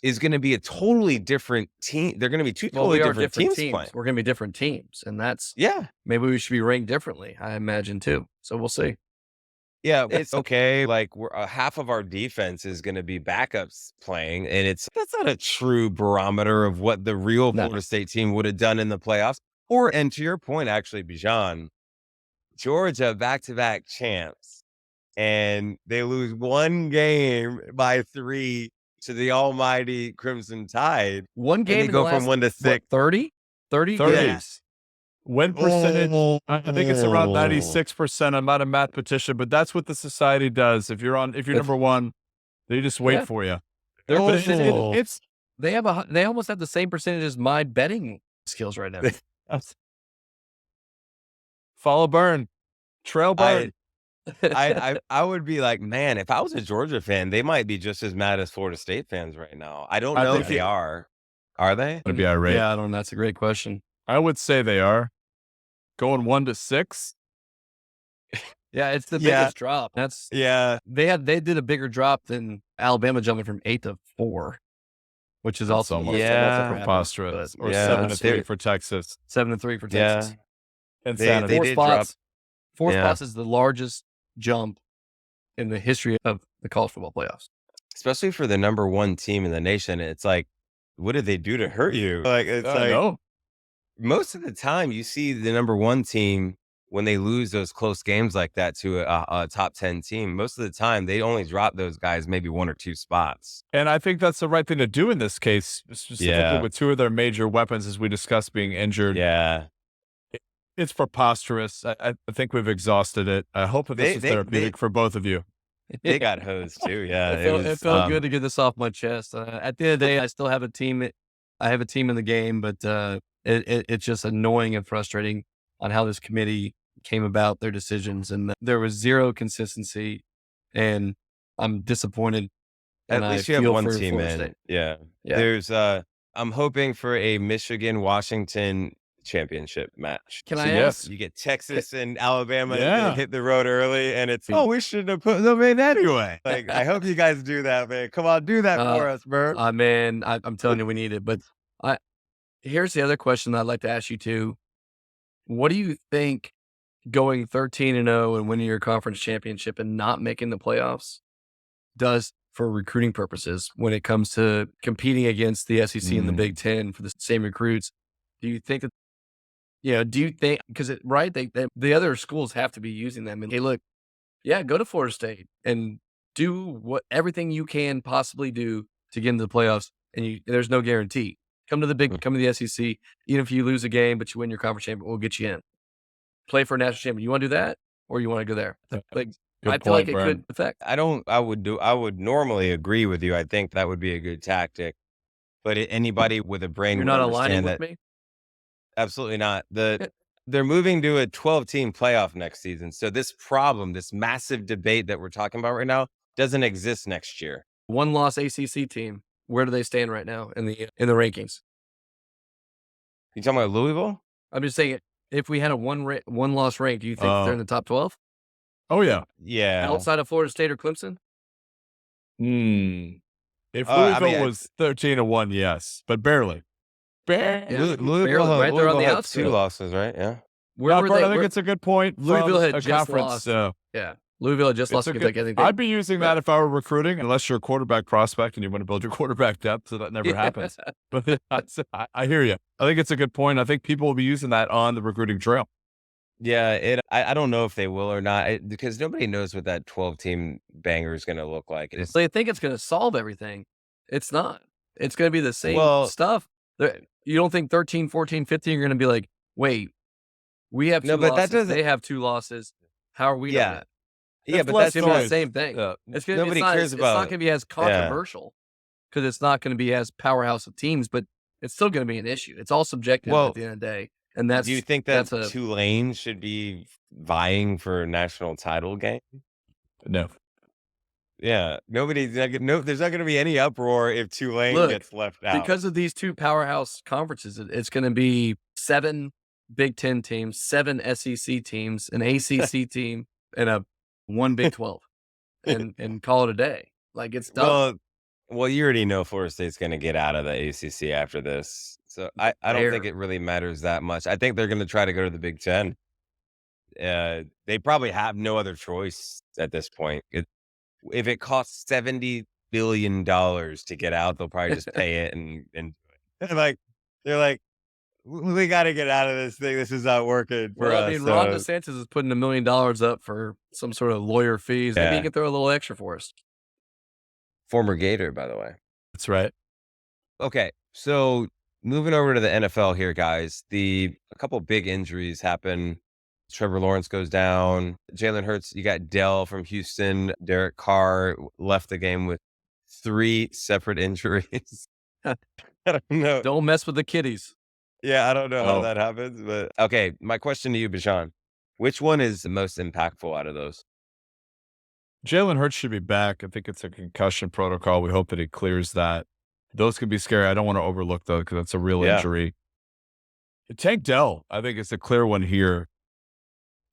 A: is going to be a totally different team. They're going to be 2 totally different teams playing.
B: We're going to be different teams, and that's
A: maybe
B: we should be ranked differently. I imagine too. So we'll see.
A: Yeah, it's okay. Like we're half of our defense is going to be backups playing, and that's not a true barometer of what the real Florida State team would have done in the playoffs. And to your point, actually, Bijon, Georgia back-to-back champs, and they lose 1 game by 3 to the almighty Crimson Tide.
B: 1 game.
A: And they go from 1 to 6.
B: 30? 30?
C: Yes. Win percentage, I think it's around 96%. I'm not a mathematician, but that's what the society does. If you're number 1, they just wait for you.
B: They almost have the same percentage as my betting skills right now.
C: Follow Birn. Trail Birn.
A: I would be like, man, if I was a Georgia fan, they might be just as mad as Florida State fans right now. I don't know if they are. Are they?
C: Would be irate.
B: Yeah, I don't know. That's a great question.
C: I would say they are. Going 1 to 6.
B: Yeah, it's the biggest drop. They did a bigger drop than Alabama jumping from 8 to 4, which is also
C: preposterous. Or 7 to 3 for Texas.
B: 7 to 3 for Texas.
C: Insanity.
B: Four spots is the largest jump in the history of the college football playoffs.
A: Especially for the number 1 team in the nation. It's like, what did they do to hurt you? Like, it's
C: no.
A: Most of the time you see the number 1 team when they lose those close games like that to a top 10 team, most of the time they only drop those guys maybe 1 or 2 spots.
C: And I think that's the right thing to do in this case, specifically
A: Yeah.
C: with 2 of their major weapons, as we discussed, being injured.
A: Yeah.
C: It's preposterous. I think we've exhausted it. I hope that this was therapeutic for both of you.
A: They got hosed too. Yeah.
B: It felt good to get this off my chest. At the end of the day, I still have a team. I have a team in the game, but it's just annoying and frustrating on how this committee came about their decisions, and there was zero consistency, and I'm disappointed.
A: At
B: And
A: least
B: I
A: you have
B: feel
A: one
B: for
A: team
B: Florida
A: in.
B: State.
A: Yeah.
B: Yeah.
A: There's I'm hoping for a Michigan-Washington championship match.
B: Can
A: So
B: I
C: yes.
B: ask?
A: You get Texas and Alabama
C: Yeah.
A: hit the road early, and it's, oh, we shouldn't have put them in anyway. Like, I hope you guys do that, man. Come on, do that for us, bro.
B: Man, I'm telling you, we need it. But here's the other question that I'd like to ask you too. What do you think going 13-0 and winning your conference championship and not making the playoffs does for recruiting purposes when it comes to competing against the SEC and the Big Ten for the same recruits? Do you think that, do you think, because the other schools have to be using them, and hey, look, go to Florida State and do everything you can possibly do to get into the playoffs, and there's no guarantee. Come to the SEC, even if you lose a game, but you win your conference championship, we'll get you in. Play for a national champion. You want to do that, or you want to go there? Like, I feel like it could affect.
A: I would normally agree with you. I think that would be a good tactic. But anybody with a brain
B: You're
A: would
B: not
A: understand
B: aligning with
A: that.
B: me?
A: Absolutely not. They're moving to a 12-team playoff next season. So this problem, this massive debate that we're talking about right now, doesn't exist next year.
B: One-loss ACC team. Where do they stand right now in the rankings?
A: You talking about Louisville?
B: I'm just saying, if we had a one-loss rank, do you think they're in the top 12?
C: Oh, yeah.
A: Yeah.
B: Outside of Florida State or Clemson?
C: If Louisville was 13-1, yes, but barely.
A: Louisville,
B: right there on the
A: had
B: outskirts.
A: 2 losses, right? Yeah.
B: Where were they?
C: I think it's a good point.
B: Louisville had
C: a
B: just
C: conference.
B: lost. Louisville had just lost.
C: I'd be using that if I were recruiting, unless you're a quarterback prospect and you want to build your quarterback depth, so that never happens. But I hear you. I think it's a good point. I think people will be using that on the recruiting trail.
A: Yeah, I don't know if they will or not, because nobody knows what that 12-team banger is going to look like.
B: They think it's going to solve everything. It's not. It's going to be the same stuff. You don't think 13, 14, 15 are going to be like, wait, we have 2 losses. They have 2 losses. How are we not?
A: Yeah, but
B: that's
A: that's
B: the same thing.
A: Nobody cares about.
B: It's not going to be as controversial because it's not going to be as powerhouse of teams, but it's still going to be an issue. It's all subjective at the end of the day. And
A: do you think that Tulane should be vying for a national title game?
C: No.
A: Yeah, there's not going to be any uproar if Tulane gets left out.
B: Because of these 2 powerhouse conferences, it's going to be 7 Big Ten teams, 7 SEC teams, an ACC team, and 1 Big 12, and call it a day. Like, it's done.
A: Well, you already know Florida State's going to get out of the ACC after this. So I don't think it really matters that much. I think they're going to try to go to the Big Ten. They probably have no other choice at this point. If it costs $70 billion to get out, they'll probably just pay it. And they're like, we got to get out of this thing. This is not working for us.
B: I mean, Ron DeSantis is putting $1 million up for some sort of lawyer fees. Maybe he can throw a little extra for us.
A: Former Gator, by the way.
C: That's right.
A: Okay, so moving over to the NFL here, guys. A couple big injuries happen. Trevor Lawrence goes down. Jalen Hurts, you got Dell from Houston. Derek Carr left the game with 3 separate injuries. I don't know.
B: Don't mess with the kiddies.
A: Yeah, I don't know how that happens. But okay, my question to you, Bijon. Which one is the most impactful out of those?
C: Jalen Hurts should be back. I think it's a concussion protocol. We hope that he clears that. Those could be scary. I don't want to overlook those because that's a real injury. Tank Dell, I think, is a clear one here.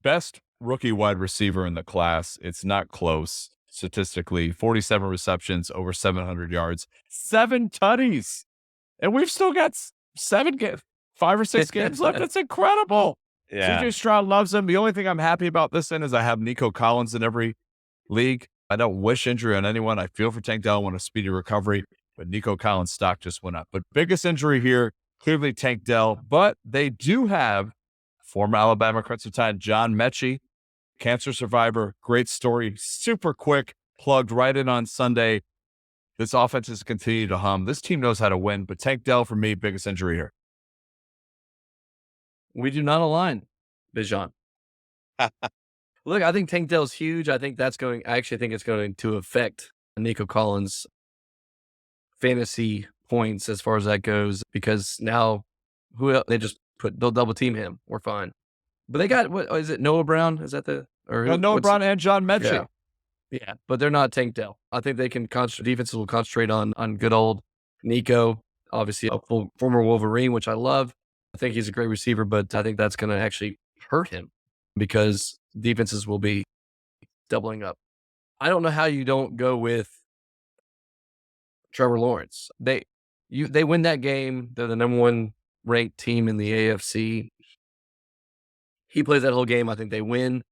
C: Best rookie wide receiver in the class. It's not close statistically. 47 receptions, over 700 yards, 7 tutties. And we've still got 5 or 6 games left. It's incredible.
A: Yeah.
C: CJ Stroud loves him. The only thing I'm happy about this is I have Nico Collins in every league. I don't wish injury on anyone. I feel for Tank Dell. I want a speedy recovery, but Nico Collins' stock just went up. But biggest injury here, clearly Tank Dell. But they do have former Alabama Crimson Tide, John Mechie, cancer survivor. Great story. Super quick, plugged right in on Sunday. This offense has continued to hum. This team knows how to win, but Tank Dell, for me, biggest injury here.
B: We do not align, Bijon. Look, I think Tank Dell's huge. I actually think it's going to affect Nico Collins' fantasy points as far as that goes, because now they'll double team him. We're fine. But they got, what is it, Noah Brown? Is that
C: Noah Brown and John Mechie.
B: Yeah, but they're not Tank Dell. I think they can defenses will concentrate on good old Nico, obviously a former Wolverine, which I love. I think he's a great receiver, but I think that's going to actually hurt him because defenses will be doubling up. I don't know how you don't go with Trevor Lawrence. They win that game. They're the number 1 ranked team in the AFC. He plays that whole game. I think they win.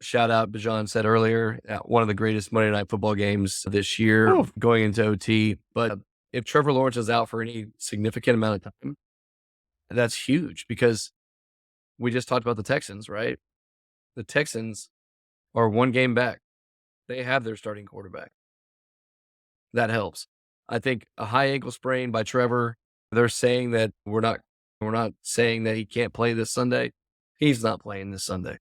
B: Shout out, Bijon said earlier, one of the greatest Monday Night Football games this year, going into OT. But if Trevor Lawrence is out for any significant amount of time, that's huge because we just talked about the Texans, right? The Texans are 1 game back. They have their starting quarterback. That helps. I think a high ankle sprain by Trevor, they're saying that we're not saying that he can't play this Sunday. He's not playing this Sunday.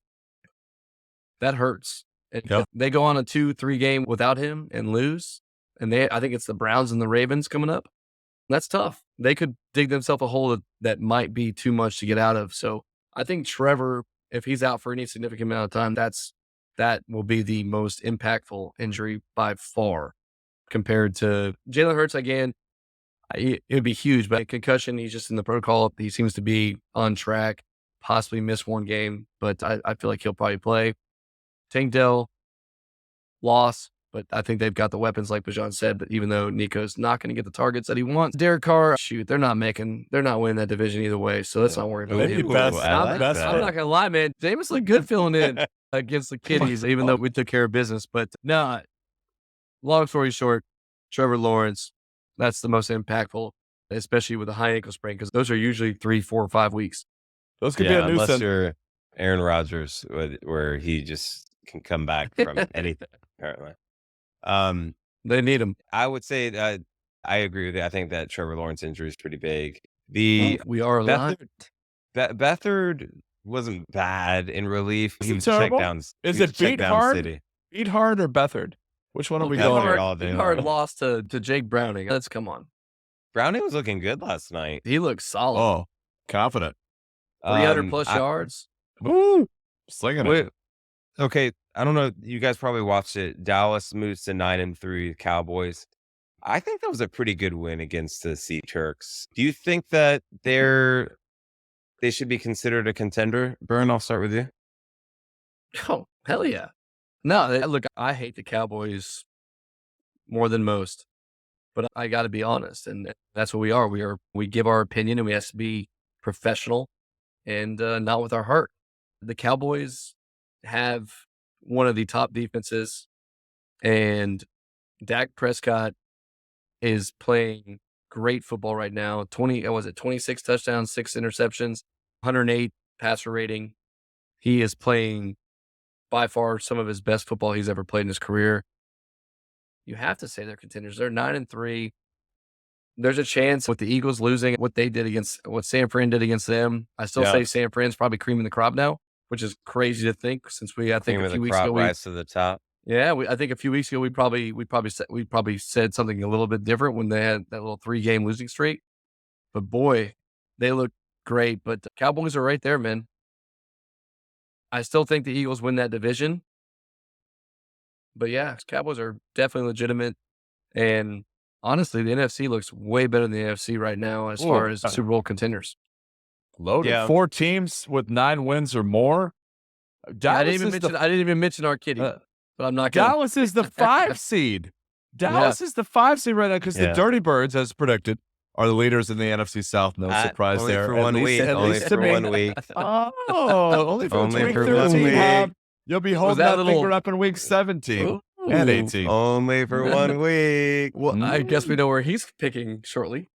B: That hurts. If they go on a 2-3 game without him and lose, and I think it's the Browns and the Ravens coming up, that's tough. They could dig themselves a hole that might be too much to get out of. So I think Trevor, if he's out for any significant amount of time, that will be the most impactful injury by far compared to Jalen Hurts. Again, it would be huge, but concussion, he's just in the protocol. He seems to be on track, possibly miss 1 game, but I feel like he'll probably play. Tank Dell, loss, but I think they've got the weapons, like Bijon said, that even though Nico's not going to get the targets that he wants, Derek Carr, they're not winning that division either way, so let's not worry about it. I'm not going to lie, man. Jameis looked good filling in against the Kitties, even though we took care of business. But no, long story short, Trevor Lawrence, that's the most impactful, especially with a high ankle sprain, because those are usually 3, 4, or 5 weeks.
C: Those could be a nuisance.
A: Unless you're Aaron Rodgers, where he just can come back from anything, apparently.
B: They need him.
A: I would say I agree with you. I think that Trevor Lawrence injury is pretty big.
B: We are alive.
A: Beathard wasn't bad in relief.
C: Is
A: He
C: it
A: was
C: terrible?
A: check downs.
C: Is
A: he was
C: it
A: check
C: beat
A: down
C: hard?
A: City.
C: Beat Hard or Beathard? Which one are we
A: Beathard
C: going
A: all
C: with?
A: day.
B: Hard lost to Jake Browning. Come on.
A: Browning was looking good last night.
B: He looks solid.
C: Oh, confident.
B: 300 plus yards.
C: Woo! Slinging it.
A: Okay, I don't know. You guys probably watched it. Dallas moves to 9-3 Cowboys. I think that was a pretty good win against the Sea Turks. Do you think that they should be considered a contender? Birn, I'll start with you.
B: Oh, hell yeah. No, look, I hate the Cowboys more than most, but I got to be honest, and that's what we are. We give our opinion, and we have to be professional and not with our heart. The Cowboys have one of the top defenses, and Dak Prescott is playing great football right now. 26 touchdowns, 6 interceptions, 108 passer rating. He is playing by far some of his best football he's ever played in his career. You have to say they're contenders. They're 9-3. There's a chance with the Eagles losing what San Fran did against them. I still say San Fran's probably creaming the crop now, which is crazy to think since a few weeks ago
A: rise to the top.
B: Yeah, I think a few weeks ago we probably said something a little bit different when they had that little 3-game losing streak. But boy, they look great. But the Cowboys are right there, man. I still think the Eagles win that division. But yeah, Cowboys are definitely legitimate. And honestly, the NFC looks way better than the AFC right now as far as Super Bowl contenders.
C: Loaded. Yeah. 4 teams with 9 wins or more.
B: I didn't even mention our kitty. But I'm not gonna.
C: Dallas is the 5 seed. Dallas is the 5 seed right now because the Dirty Birds, as predicted, are the leaders in the NFC South. No surprise
A: only
C: there.
A: For one week. Only for 1 week.
C: Oh, only for
A: only
C: week
A: for
C: 13.
A: 1 week.
C: You'll be holding that finger up in week 17 and 18.
A: Only for 1 week.
B: Well, I guess we know where he's picking shortly.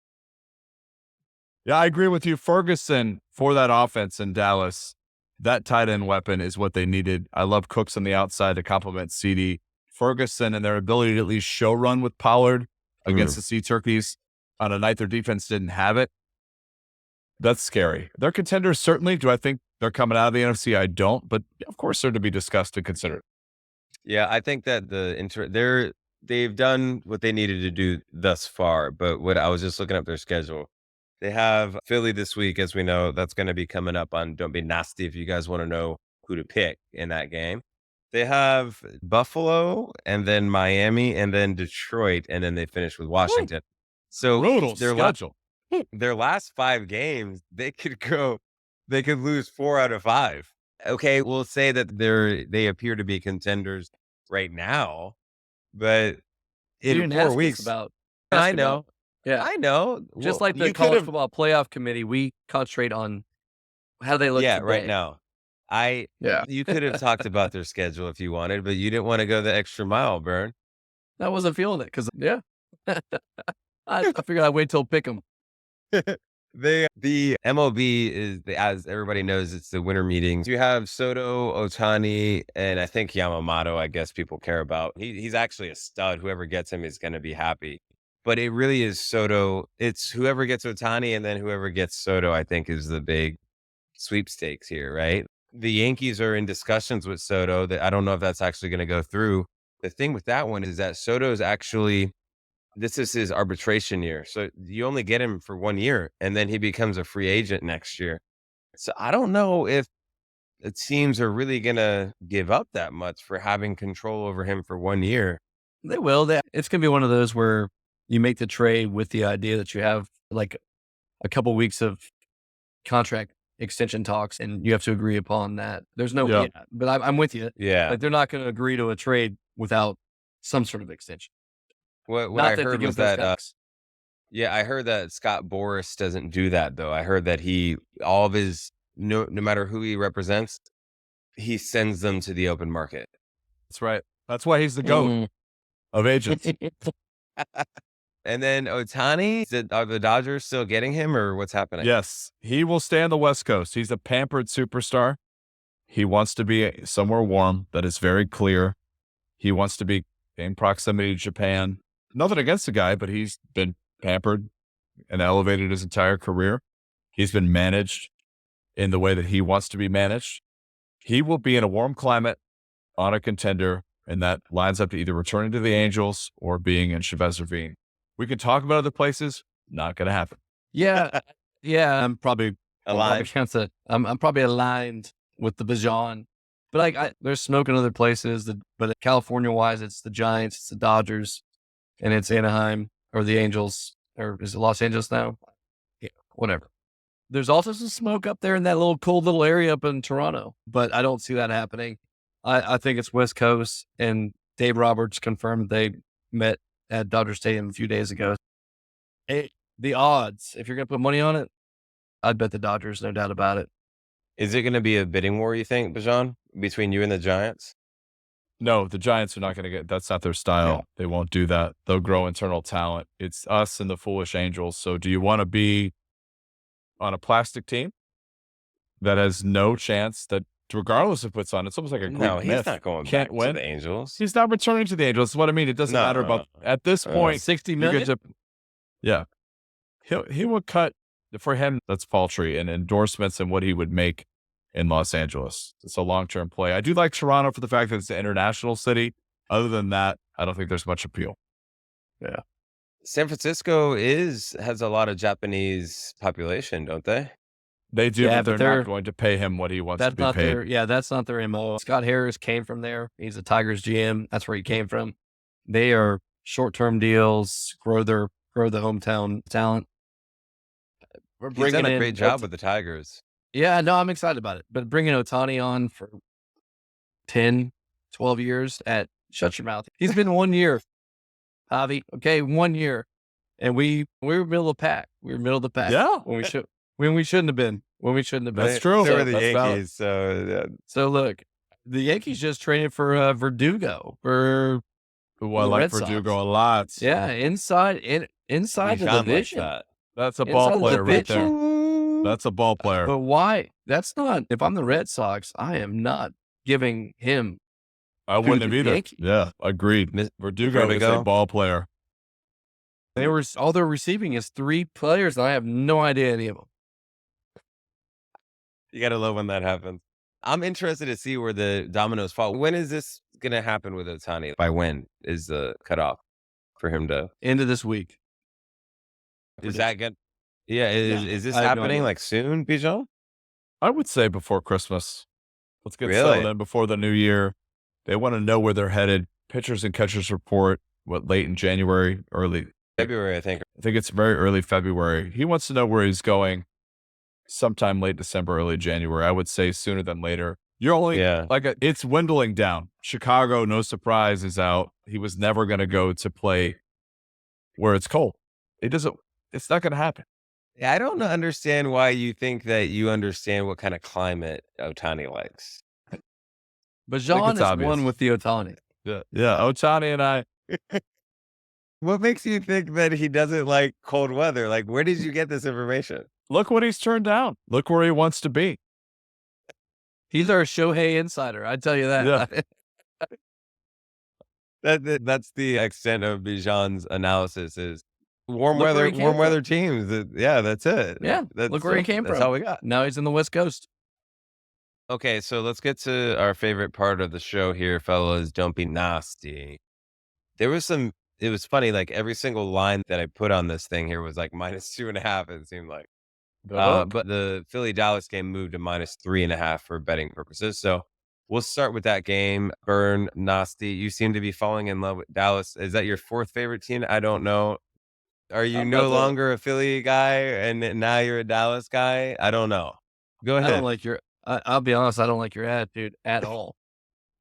C: Yeah, I agree with you. Ferguson, for that offense in Dallas, that tight end weapon is what they needed. I love Cooks on the outside to complement CD. Ferguson and their ability to at least show run with Pollard against the Sea Turkeys on a night their defense didn't have it. That's scary. They're contenders, certainly. Do I think they're coming out of the NFC? I don't, but of course they're to be discussed and considered.
A: Yeah, I think that they've done what they needed to do thus far, but what I was just looking up their schedule. They have Philly this week, as we know. That's going to be coming up on Don't Be Nasty if you guys want to know who to pick in that game. They have Buffalo and then Miami and then Detroit, and then they finish with Washington. So
C: Brutal schedule.
A: their last 5 games, they could lose 4 out of 5. Okay, we'll say that they appear to be contenders right now, but
B: You
A: in
B: didn't
A: 4
B: ask us
A: weeks,
B: about.
A: I
B: ask
A: know,
B: about- Yeah.
A: I know.
B: Just
A: Well,
B: like the
A: you
B: college
A: could've-
B: football playoff committee, we concentrate on how they look
A: yeah,
B: today.
A: right now.
B: Yeah.
A: You could have talked about their schedule if you wanted, but you didn't want to go the extra mile, Birn.
B: I wasn't feeling it because, yeah. I figured I'd wait till pick 'em.
A: The MLB as everybody knows, it's the winter meetings. You have Soto, Ohtani, and I think Yamamoto, I guess people care about. He's actually a stud. Whoever gets him is going to be happy. But it really is Soto. It's whoever gets Ohtani and then whoever gets Soto, I think, is the big sweepstakes here, right? The Yankees are in discussions with Soto. That I don't know if that's actually going to go through. The thing with that one is that Soto's actually, this is his arbitration year. So you only get him for 1 year and then he becomes a free agent next year. So I don't know if the teams are really going to give up that much for having control over him for 1 year.
B: They will. It's going to be one of those where you make the trade with the idea that you have like a couple weeks of contract extension talks and you have to agree upon that. There's no,
C: Yeah.
B: but I'm with you.
A: Yeah.
B: Like they're not going to agree to a trade without some sort of extension.
A: What
B: Not
A: I
B: that they
A: heard
B: give
A: was
B: those
A: that,
B: guys.
A: yeah, I heard that Scott Boras doesn't do that though. I heard that all of his, no matter who he represents, he sends them to the open market.
C: That's right. That's why he's the GOAT of agents.
A: And then Ohtani, are the Dodgers still getting him or what's happening?
C: Yes, he will stay on the West Coast. He's a pampered superstar. He wants to be somewhere warm. That is very clear. He wants to be in proximity to Japan. Nothing against the guy, but he's been pampered and elevated his entire career. He's been managed in the way that he wants to be managed. He will be in a warm climate on a contender, and that lines up to either returning to the Angels or being in Chavez Ravine. We can talk about other places. Not going to happen.
B: Yeah. Yeah. I'm probably
A: Aligned.
B: I'm probably aligned with the Bijon, but like there's smoke in other places. But California wise, it's the Giants, it's the Dodgers, and it's Anaheim or the Angels, or is it Los Angeles now? Yeah, whatever. There's also some smoke up there in that little cold little area up in Toronto, but I don't see that happening. I think it's West Coast, and Dave Roberts confirmed they met at Dodger Stadium a few days ago. The odds, if you're going to put money on it, I'd bet the Dodgers, no doubt about it.
A: Is it going to be a bidding war, you think, Bijon, between you and the Giants?
C: No, the Giants are not going to get, that's not their style.
B: Yeah.
C: They won't do that. They'll grow internal talent. It's us and the foolish Angels. So do you want to be on a plastic team that has no chance that regardless of what's on, it's almost like a Greek
A: No, he's
C: myth.
A: not going
C: Can't
A: back
C: win.
A: to the Angels.
C: He's not returning to the Angels. That's what I mean. It doesn't
A: No,
C: matter about, at this point,
B: 60
C: you
B: million?
C: get to, yeah. He will cut, for him, that's paltry, and endorsements and what he would make in Los Angeles. It's a long-term play. I do like Toronto for the fact that it's an international city. Other than that, I don't think there's much appeal.
B: Yeah.
A: San Francisco has a lot of Japanese population, don't they?
C: They do,
B: Yeah,
C: but
B: but
C: they're
B: they're-
C: not going to pay him what he wants to
B: That's
C: be
B: not
C: paid.
B: that's not their MO. Scott Harris came from there. He's a Tigers GM. That's where he came from. They are short-term deals, grow the hometown talent. We're
A: He's done a
B: in
A: great job with the Tigers.
B: Yeah, no, I'm excited about it. But bringing Ohtani on for 10, 12 years shut your mouth. He's been 1 year, Javi. Okay, 1 year. And we were middle of the pack. We were middle of the pack.
C: Yeah.
B: When we shouldn't have been.
C: That's true.
A: So are the
B: That's valid.
A: Yankees. So
B: So look, the Yankees just traded for Verdugo for
C: Who I
B: the
C: like
B: Red Sox.
C: Verdugo a lot.
B: inside
A: we
B: the
A: found like
B: division.
A: that.
C: That's a ball
B: inside of the
C: player right
B: pitch.
C: there. That's a ball player.
B: But why? That's not. If I'm the Red Sox, I am not giving him
C: I
B: to
C: wouldn't
B: the
C: have either.
B: Yankees.
C: Yeah, agreed. Verdugo is a ball player.
B: All they're receiving is 3 players, and I have no idea any of them.
A: You gotta love when that happens. I'm interested to see where the dominoes fall. When is this gonna happen with Ohtani? By when is the cutoff for him to?
B: End of this week.
A: Is that good? Yeah, is this
B: I have no
A: happening
B: idea.
A: like soon, Bijon?
C: I would say before Christmas. Let's get
A: Really?
C: settled in before the new year. They want to know where they're headed. Pitchers and catchers report late in January, early.
A: February, I think.
C: I think it's very early February. He wants to know where he's going sometime late December, early January. I would say sooner than later. You're only it's dwindling down. Chicago, no surprise, is out. He was never going to go to play where it's cold. It's not going to happen.
A: Yeah, I don't understand why you think that you understand what kind of climate Ohtani likes.
B: Bijon is one with the Ohtani.
C: Yeah, Ohtani and I.
A: What makes you think that he doesn't like cold weather? Like, where did you get this information?
C: Look what he's turned down. Look where he wants to be.
B: He's our Shohei insider. I tell you that.
A: Yeah. That's the extent of Bijan's analysis is warm weather teams. Yeah, that's it.
B: Yeah, look where he came from.
A: That's all we got.
B: Now he's in the West Coast.
A: Okay, so let's get to our favorite part of the show here, fellas. Don't be nasty. It was funny, like every single line that I put on this thing here was like -2.5, it seemed like. But the Philly Dallas game moved to -3.5 for betting purposes. So we'll start with that game. Birn, Nasty, you seem to be falling in love with Dallas. Is that your 4th favorite team? I don't know. Are you no longer a Philly guy and now you're a Dallas guy? I don't know. Go ahead.
B: I don't like your. I'll be honest. I don't like your attitude at all.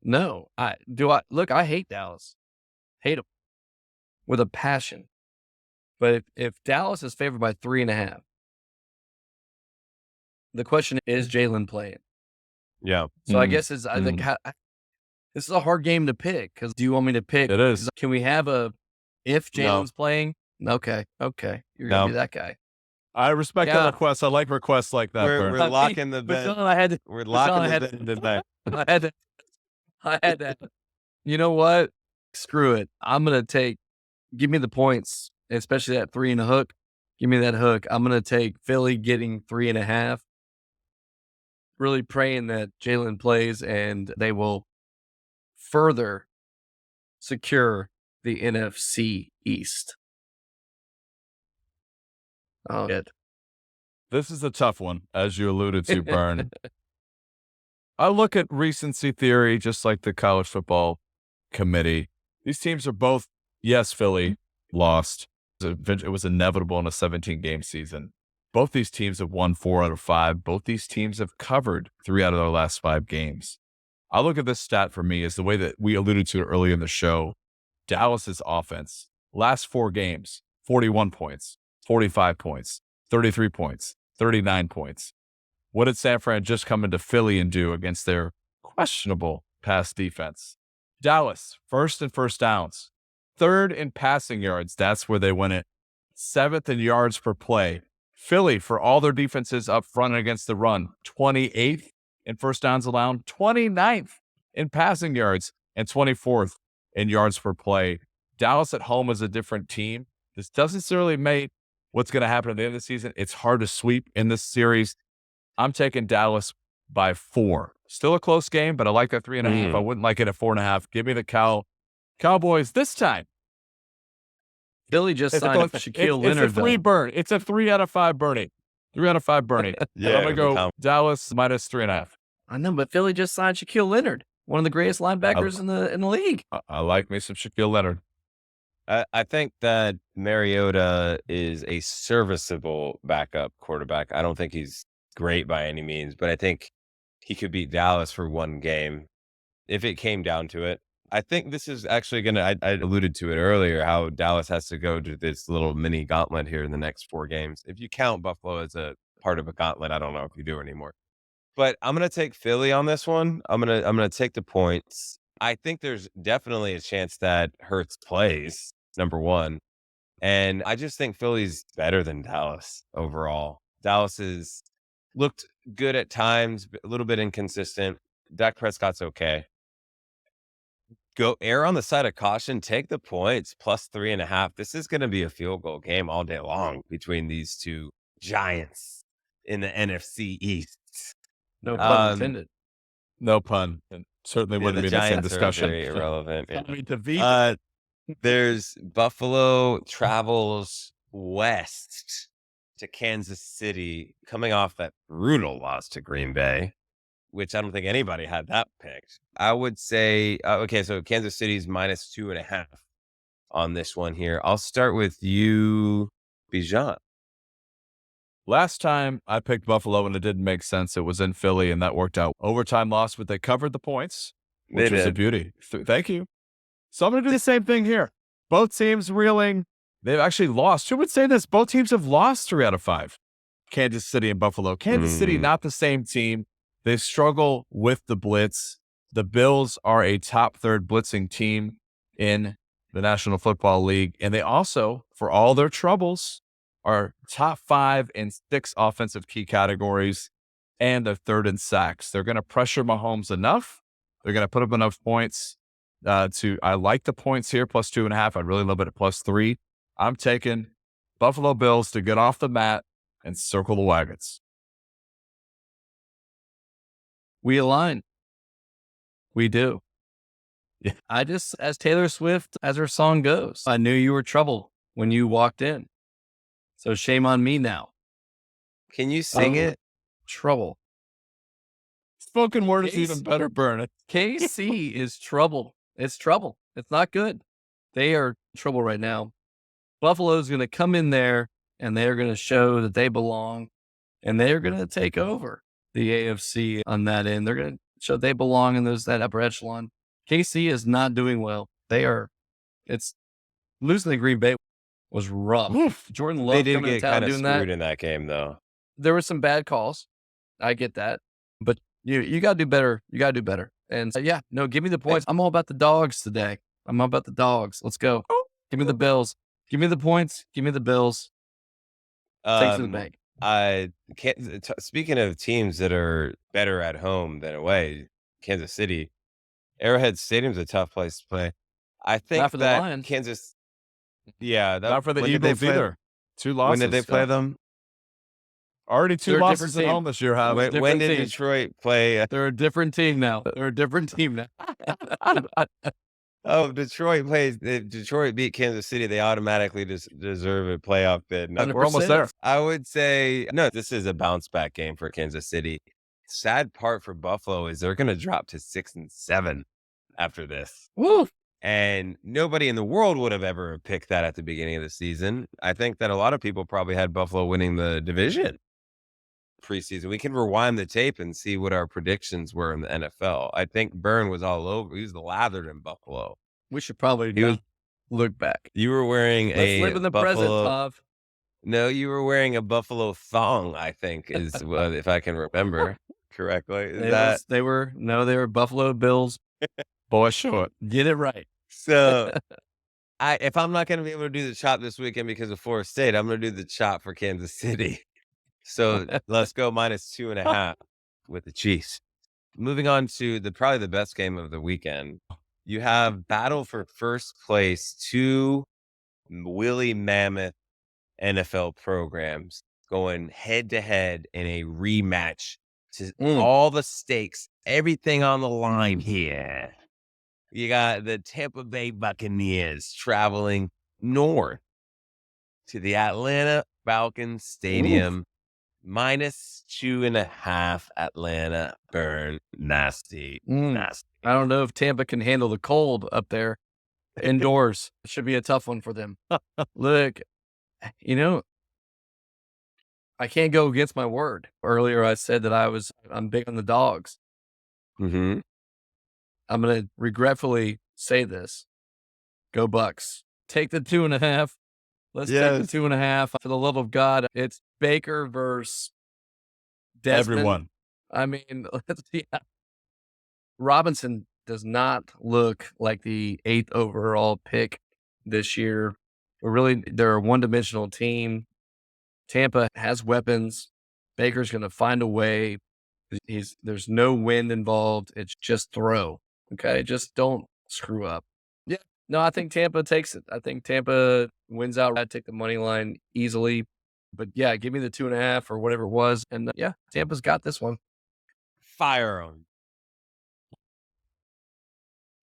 B: No, I hate Dallas. Hate them with a passion. But if Dallas is favored by 3.5, the question is Jalen playing?
A: Yeah.
B: So I guess I think this is a hard game to pick because do you want me to pick?
C: It is.
B: Can we have if Jalen's playing? Okay. You're going to be that guy.
C: I respect that request. I like requests like that.
A: We're locking the bet. We're locking the bet tonight.
B: I had that. You know what? Screw it. I'm going to give me the points, especially that 3 and a hook. Give me that hook. I'm going to take Philly getting 3.5. Really praying that Jalen plays and they will further secure the NFC East. Oh, good.
C: This is a tough one, as you alluded to, Birn. I look at recency theory just like the college football committee. These teams are both, yes, Philly lost. It was inevitable in a 17-game season. Both these teams have won 4 out of 5. Both these teams have covered 3 out of their last 5 games. I look at this stat for me is the way that we alluded to earlier in the show. Dallas's offense, last 4 games, 41 points, 45 points, 33 points, 39 points. What did San Fran just come into Philly and do against their questionable pass defense? Dallas, 1st in first downs, 3rd in passing yards. That's where they win it. 7th in yards per play. Philly, for all their defenses up front against the run, 28th in first downs allowed, 29th in passing yards, and 24th in yards per play. Dallas at home is a different team. This doesn't necessarily make what's going to happen at the end of the season. It's hard to sweep in this series. I'm taking Dallas by 4. Still a close game, but I like that 3.5. I wouldn't like it at 4.5. Give me the Cowboys this time.
B: Philly just signed Shaquille Leonard.
C: It's a 3 Birn. It's a 3 out of 5 Bernie. 3 out of 5 Bernie.
A: Yeah,
C: I'm going to go Dallas -3.5.
B: I know, but Philly just signed Shaquille Leonard, one of the greatest linebackers in the league.
C: I like me some Shaquille Leonard.
A: I think that Mariota is a serviceable backup quarterback. I don't think he's great by any means, but I think he could beat Dallas for one game if it came down to it. I think this is actually going to, I alluded to it earlier, how Dallas has to go to this little mini gauntlet here in the next 4 games. If you count Buffalo as a part of a gauntlet, I don't know if you do anymore. But I'm going to take Philly on this one. I'm going to take the points. I think there's definitely a chance that Hurts plays, number one. And I just think Philly's better than Dallas overall. Dallas has looked good at times, but a little bit inconsistent. Dak Prescott's okay. Go err on the side of caution. Take the points plus 3.5. This is going to be a field goal game all day long between these two giants in the NFC East.
B: No pun
A: Um,
B: intended.
C: No pun. And certainly
A: yeah,
C: wouldn't
A: the
C: be the same
A: Giants are
C: discussion.
A: very irrelevant. Yeah.
C: I mean, defeat.
A: There's Buffalo travels west to Kansas City, coming off that brutal loss to Green Bay, which I don't think anybody had that picked. I would say, okay, so Kansas City's minus 2.5 on this one here. I'll start with you, Bijan.
C: Last time I picked Buffalo and it didn't make sense. It was in Philly and that worked out. Overtime loss, but they covered the points, which
A: They
C: was a
A: did.
C: beauty. Thank you. So I'm going to do the same thing here. Both teams reeling. They've actually lost. Who would say this? Both teams have lost 3 out of 5. Kansas City and Buffalo. Kansas City, not the same team. They struggle with the blitz. The Bills are a top third blitzing team in the National Football League. And they also, for all their troubles, are top 5 in 6 offensive key categories, and they're third in sacks. They're going to pressure Mahomes enough. They're going to put up enough points I like the points here, plus 2.5. I'd really love it at plus 3. I'm taking Buffalo Bills to get off the mat and circle the wagons.
B: We align. We do.
C: Yeah.
B: I just, as Taylor Swift, as her song goes, I knew you were trouble when you walked in. So shame on me now.
A: Can you sing it?
B: Trouble.
C: Spoken word is even better, Birn.
B: KC is trouble. It's trouble. It's not good. They are in trouble right now. Buffalo's going to come in there and they're going to show that they belong, and they're going to take over the AFC on that end. They're going to show they belong in that upper echelon. KC is not doing well. It's losing to Green Bay was rough. Jordan Love
A: They did
B: coming to
A: get
B: town
A: kind of
B: doing
A: screwed
B: that.
A: in that game, though.
B: There were some bad calls. I get that, but you got to do better. You got to do better. And give me the points. I'm all about the dogs today. I'm all about the dogs. Let's go. Give me the Bills. Give me the points. Give me the Bills. Take to the bank.
A: I can't. Speaking of teams that are better at home than away, Kansas City, Arrowhead Stadium's a tough place to play. I think
B: Not for the
A: that
B: Lions.
A: Kansas. Yeah,
C: Not for the
A: when did they
C: Eagles
A: play-
C: either. 2 losses.
A: When did they play them?
C: Already 2
B: They're a
C: losses
B: different
C: at
B: team.
C: home this year. Have
A: When
B: different
A: did
B: team.
A: Detroit play?
B: They're a different team now.
A: Oh, Detroit plays. If Detroit beat Kansas City, they automatically deserve a playoff bid. No,
C: We're almost there.
A: I would say no. This is a bounce back game for Kansas City. Sad part for Buffalo is they're going to drop to 6-7 after this.
B: Woo.
A: And nobody in the world would have ever picked that at the beginning of the season. I think that a lot of people probably had Buffalo winning the division preseason. We can rewind the tape and see what our predictions were in the NFL. I think Birn was all over. He was lathered in Buffalo.
B: We should probably
A: He was-
B: look back.
A: You were wearing
B: Let's
A: a
B: live in the
A: Buffalo.
B: present, Tav.
A: No, you were wearing a Buffalo thong, I think, is if I can remember correctly. Is
B: They were Buffalo Bills.
C: Boy, show it.
B: Get it right.
A: so? If I'm not going to be able to do the chop this weekend because of Florida State, I'm going to do the chop for Kansas City. So let's go minus 2.5 with the Chiefs. Moving on to probably the best game of the weekend. You have battle for first place, 2 Willie Mammoth NFL programs going head to head in a rematch to all the stakes, everything on the line here. You got the Tampa Bay Buccaneers traveling north to the Atlanta Falcons Stadium. Minus 2.5 Atlanta. Birn. Nasty. Nasty.
B: I don't know if Tampa can handle the cold up there indoors. It should be a tough one for them. Look, I can't go against my word. Earlier, I said that I'm big on the dogs.
A: Mm-hmm.
B: I'm going to regretfully say this. Go Bucks. Take the 2.5. Let's take the 2.5. For the love of God, it's Baker versus Desmond.
C: Everyone.
B: I mean, Robinson does not look like the 8th overall pick this year. they're a one-dimensional team. Tampa has weapons. Baker's going to find a way. There's no wind involved. It's just throw. Okay. Just don't screw up. Yeah. No, I think Tampa takes it. I think Tampa wins out. I'd take the money line easily. But yeah, give me the 2.5 or whatever it was. And yeah, Tampa's got this one.
A: Fire 'em.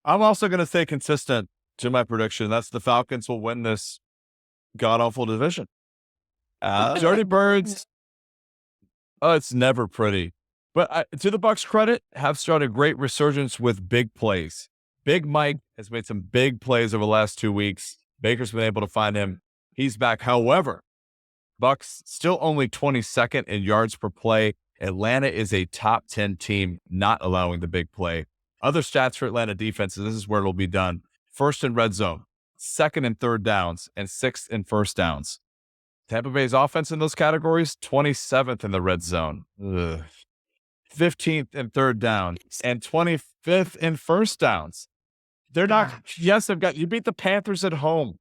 C: I'm also going to stay consistent to my prediction. That's the Falcons will win this god awful division. Jody Birds. Oh, it's never pretty. But to the Bucs' credit, have started great resurgence with big plays. Big Mike has made some big plays over the last 2 weeks. Baker's been able to find him. He's back. However, Bucs still only 22nd in yards per play. Atlanta is a top 10 team, not allowing the big play. Other stats for Atlanta defenses, this is where it'll be done. First in red zone, second in third downs, and sixth in first downs. Tampa Bay's offense in those categories, 27th in the red zone. 15th in third down, and 25th in first downs. They're not, yes, you beat the Panthers at home.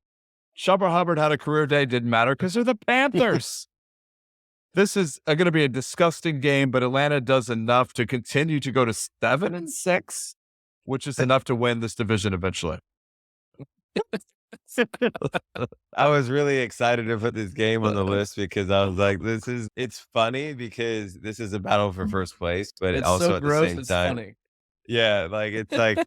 C: Chuba Hubbard had a career day, didn't matter because they're the Panthers. This is going to be a disgusting game, but Atlanta does enough to continue to go to 7-6, which is enough to win this division eventually.
A: I was really excited to put this game on the list because I was like, it's funny because this is a battle for first place, but
B: It's
A: also
B: so
A: at the
B: gross.
A: same
B: It's
A: time,
B: funny.
A: yeah, like it's like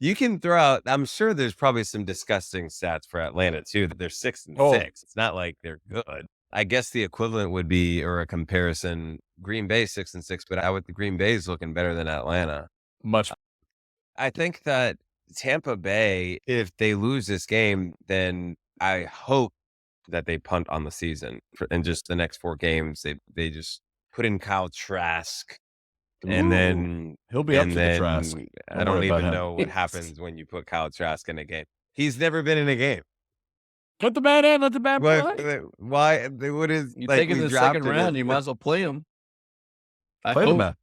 A: you can throw out, I'm sure there's probably some disgusting stats for Atlanta too, that they're 6-6.
C: Oh.
A: It's not like they're good. I guess the equivalent would be, or a comparison, Green Bay 6-6, but the Green Bay's looking better than Atlanta.
C: Much.
A: I think that Tampa Bay, if they lose this game, then I hope that they punt on the season and just the next 4 games. They just put in Kyle Trask, and then
C: He'll be up to the Trask.
A: I don't even know what happens when you put Kyle Trask in a game. He's never been in a game.
C: Put the man in. Let the man play.
A: Why? What is
B: You
A: like
B: take him in the second round, you might as well play him.
C: Play the man.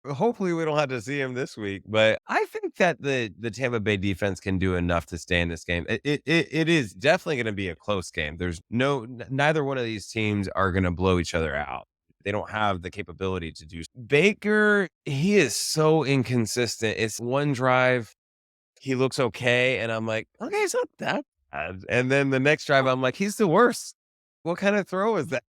A: Hopefully we don't have to see him this week, but I think that the Tampa Bay defense can do enough to stay in this game. It is definitely going to be a close game. There's neither one of these teams are going to blow each other out. They don't have the capability to do. Baker, he is so inconsistent. It's one drive, he looks okay, and I'm like, okay, it's not that bad. And then the next drive, I'm like, he's the worst. What kind of throw is that?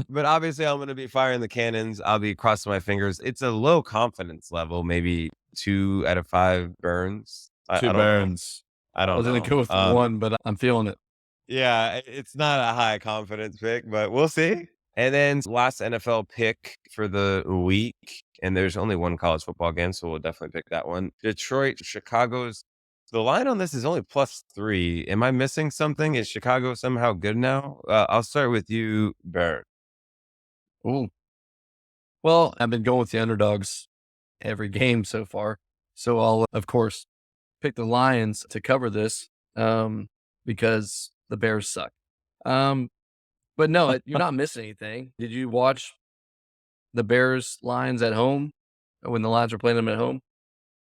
A: But obviously, I'm going to be firing the cannons. I'll be crossing my fingers. It's a low confidence level, maybe 2 out of 5 Burns.
C: 2 Burns.
A: I don't know.
B: I was going to go with 1, but I'm feeling it.
A: Yeah, it's not a high confidence pick, but we'll see. And then last NFL pick for the week, and there's only one college football game, so we'll definitely pick that one. Detroit, Chicago's. The line on this is only +3. Am I missing something? Is Chicago somehow good now? I'll start with you, Birn.
B: Ooh. Well, I've been going with the underdogs every game so far. So I'll, of course, pick the Lions to cover this because the Bears suck. But no, you're not missing anything. Did you watch the Bears Lions at home when the Lions were playing them at home?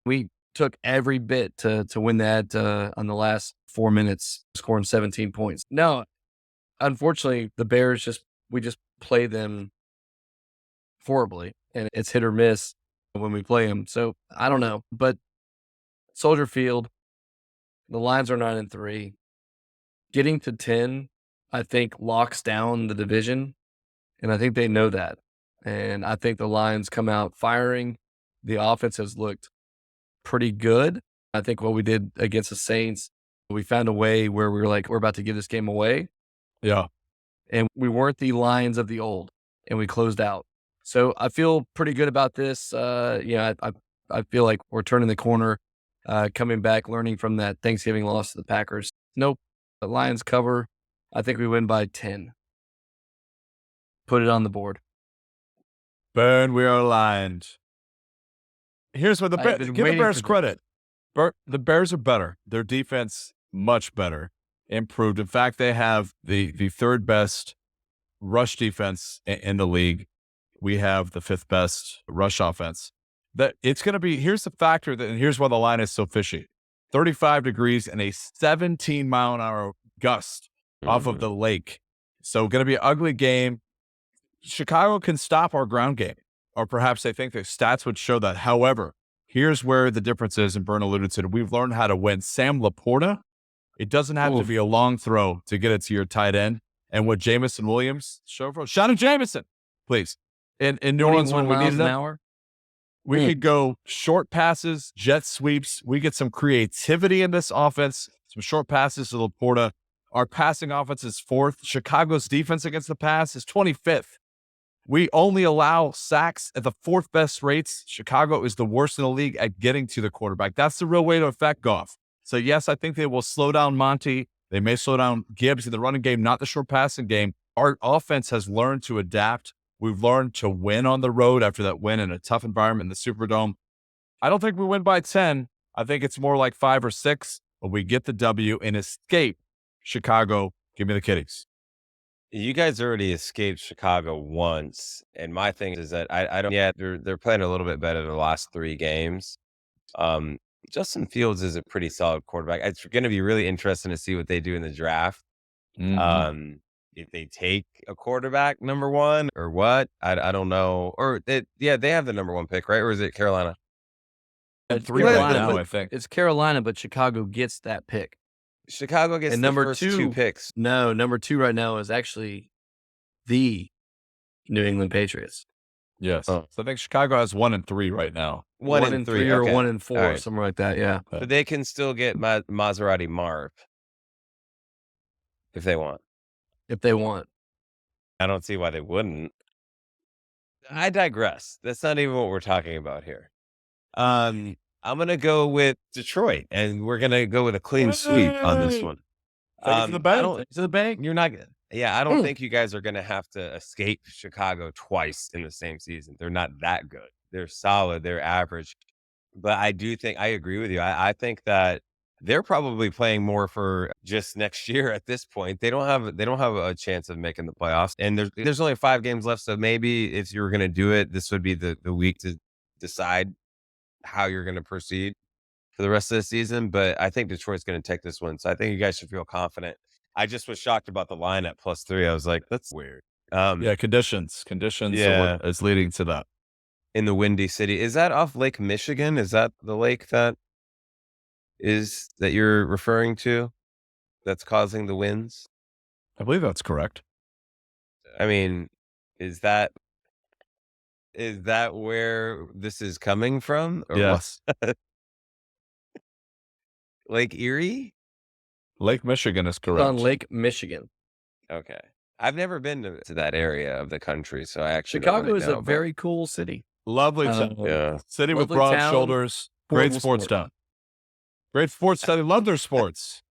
B: We took every bit to win that on the last 4 minutes, scoring 17 points. No, unfortunately, the Bears we just play them horribly, and it's hit or miss when we play them. So I don't know, but Soldier Field, the Lions are 9-3. Getting to 10, I think, locks down the division, and I think they know that. And I think the Lions come out firing. The offense has looked pretty good. I think what we did against the Saints, we found a way where we were like, we're about to give this game away.
C: Yeah.
B: And we weren't the Lions of the old, and we closed out. So I feel pretty good about this. I feel like we're turning the corner, coming back, learning from that Thanksgiving loss to the Packers. Nope. The Lions cover. I think we win by 10. Put it on the board.
C: Burn, we are aligned. Here's what give the Bears credit. The Bears are better. Their defense, much better, improved. In fact, they have the third best rush defense in the league. We have the 5th best rush offense. That it's going to be, here's the factor and here's why the line is so fishy. 35 degrees and a 17-mile-an-hour gust off of the lake. So going to be an ugly game. Chicago can stop our ground game, or perhaps they think the stats would show that. However, here's where the difference is, and Birn alluded to it. We've learned how to win. Sam Laporta, it doesn't have to be a long throw to get it to your tight end. And what Jamison Williams, Shannon Jamison, please. In New Orleans, when we needed
B: an
C: them,
B: hour.
C: we could go short passes, jet sweeps. We get some creativity in this offense, some short passes to Laporta. Our passing offense is 4th. Chicago's defense against the pass is 25th. We only allow sacks at the 4th best rates. Chicago is the worst in the league at getting to the quarterback. That's the real way to affect Goff. So, yes, I think they will slow down Monty. They may slow down Gibbs in the running game, not the short passing game. Our offense has learned to adapt. We've learned to win on the road after that win in a tough environment in the Superdome. I don't think we win by 10. I think it's more like 5 or 6, but we get the W and escape Chicago. Give me the Kitties.
A: You guys already escaped Chicago once, and my thing is that I don't. Yeah, they're playing a little bit better the last 3 games. Justin Fields is a pretty solid quarterback. It's going to be really interesting to see what they do in the draft. If they take a quarterback number 1 or what, I don't know. Or they have the number 1 pick, right? Or is it Carolina?
B: It's
C: 3
B: Carolina,
C: right now,
B: but
C: I think.
B: it's Carolina, but Chicago gets that pick.
A: Chicago gets
B: And
A: the
B: number
A: first
B: 2
A: 2 picks.
B: No, number 2 right now is actually the New England Patriots.
C: Yes.
A: Oh.
C: So I think Chicago has 1 and 3 right now.
A: 1 and 3
B: or
A: okay.
B: 1 and 4,
A: All right.
B: something like that. Yeah.
A: But they can still get Maserati Marv if they want.
B: If they want.
A: I don't see why they wouldn't. I digress. That's not even what we're talking about here. I'm gonna go with Detroit, and we're gonna go with a clean sweep on this one.
C: Take it to the bank.
A: I don't.
B: To the bank.
A: You're not. Yeah, I don't think you guys are gonna have to escape Chicago twice in the same season. They're not that good. They're solid. They're average. But I do think I agree with you. I think that they're probably playing more for just next year at this point. They don't have a chance of making the playoffs. And there's only 5 games left. So maybe if you were gonna do it, this would be the week to decide how you're gonna proceed for the rest of the season. But I think Detroit's gonna take this one. So I think you guys should feel confident. I just was shocked about the line at +3. I was like, that's weird.
C: Yeah, conditions
A: Yeah.
C: are what is leading to that.
A: In the Windy City. Is that off Lake Michigan? Is that the lake that you're referring to that's causing the winds?
C: I believe that's correct.
A: I mean, is that where this is coming from? Or what?
C: Yes.
A: Lake Erie?
C: Lake Michigan is
B: It's
C: correct.
B: on Lake Michigan.
A: Okay. I've never been to that area of the country, so I actually don't
B: Chicago
A: really
B: is
A: know,
B: a
A: but-
B: very cool city.
C: Lovely
A: Yeah.
C: city with
B: Lovely
C: broad
B: town,
C: shoulders. Great
B: horrible
C: sports
B: sport.
C: town. Great sports town. They love their sports.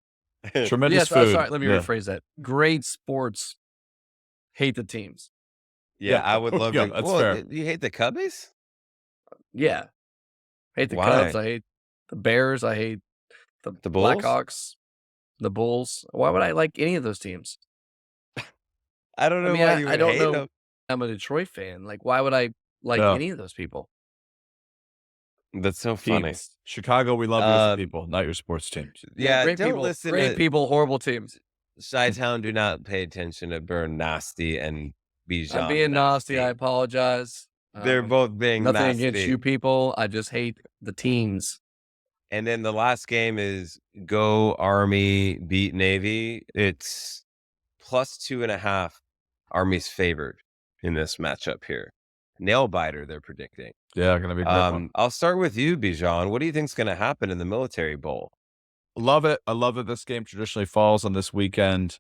C: Tremendous
B: Yes,
C: food.
B: sorry, let me
C: Yeah.
B: rephrase that. Great sports, hate the teams.
A: Yeah, I would love
C: Yeah,
A: to.
C: that's
A: Well,
C: fair.
A: you hate the Cubbies?
B: Yeah. Hate the
A: Why?
B: Cubs. I hate the Bears. I hate the
A: Bulls?
B: Blackhawks, the Bulls. Why would I like any of those teams?
A: I don't know
B: I mean,
A: why you
B: I
A: would
B: don't
A: hate
B: know.
A: them.
B: I'm a Detroit fan. Like, why would I like
C: Yeah.
B: any of those people?
A: That's so funny.
C: Teams. Chicago, we love you as a
A: Um,
C: people, not your sports teams.
A: Yeah,
B: great
A: don't
B: people.
A: listen
B: Great
A: to
B: people, horrible teams.
A: Chi-Town. Do not pay attention to Birn Nasty and Bijon.
B: I'm being nasty. I apologize.
A: They're both being
B: nothing
A: nasty.
B: against you people. I just hate the teams.
A: And then the last game is Go Army beat Navy. It's +2.5. Army's favored in this matchup here. Nail biter, they're predicting.
C: Yeah, going to be a great one.
A: I'll start with you, Bijon. What do you think's going to happen in the Military Bowl?
C: Love it. I love that this game traditionally falls on this weekend.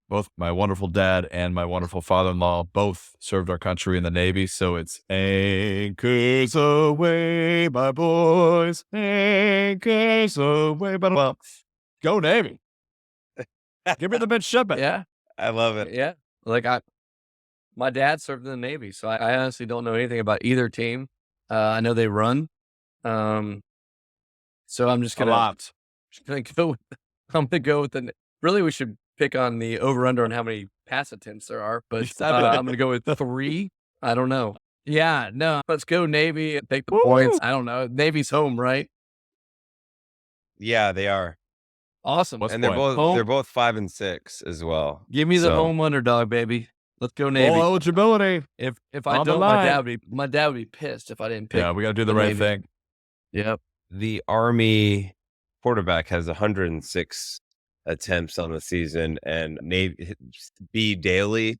C: Both my wonderful dad and my wonderful father-in-law both served our country in the Navy. So it's anchors away, my boys, anchors away. But well, go Navy. Give me the midshipman.
B: Yeah,
A: I love it.
B: yeah. Like my dad served in the Navy, so I honestly don't know anything about either team. I know they run. So I'm just
C: A
B: gonna
C: lot.
B: go. I'm gonna go with the. Really, we should pick on the over/under on how many pass attempts there are, but I'm gonna go with 3. I don't know. Yeah, no. Let's go Navy and take the
C: Woo!
B: points. I don't know. Navy's home, right?
A: Yeah, they are.
B: Awesome.
C: What's
A: And
C: the point?
B: Home-
A: they're both 5 and 6 as well.
B: Give me the
A: So,
B: home underdog, baby. Let's go Navy.
C: Full eligibility.
B: If I
C: on the
B: don't,
C: line.
B: my dad would be pissed if I didn't pick.
C: Yeah, we got to do the
B: the
C: right
B: Navy.
C: thing.
B: Yep.
A: the Army quarterback has 106 attempts on the season, and Navy B Daly,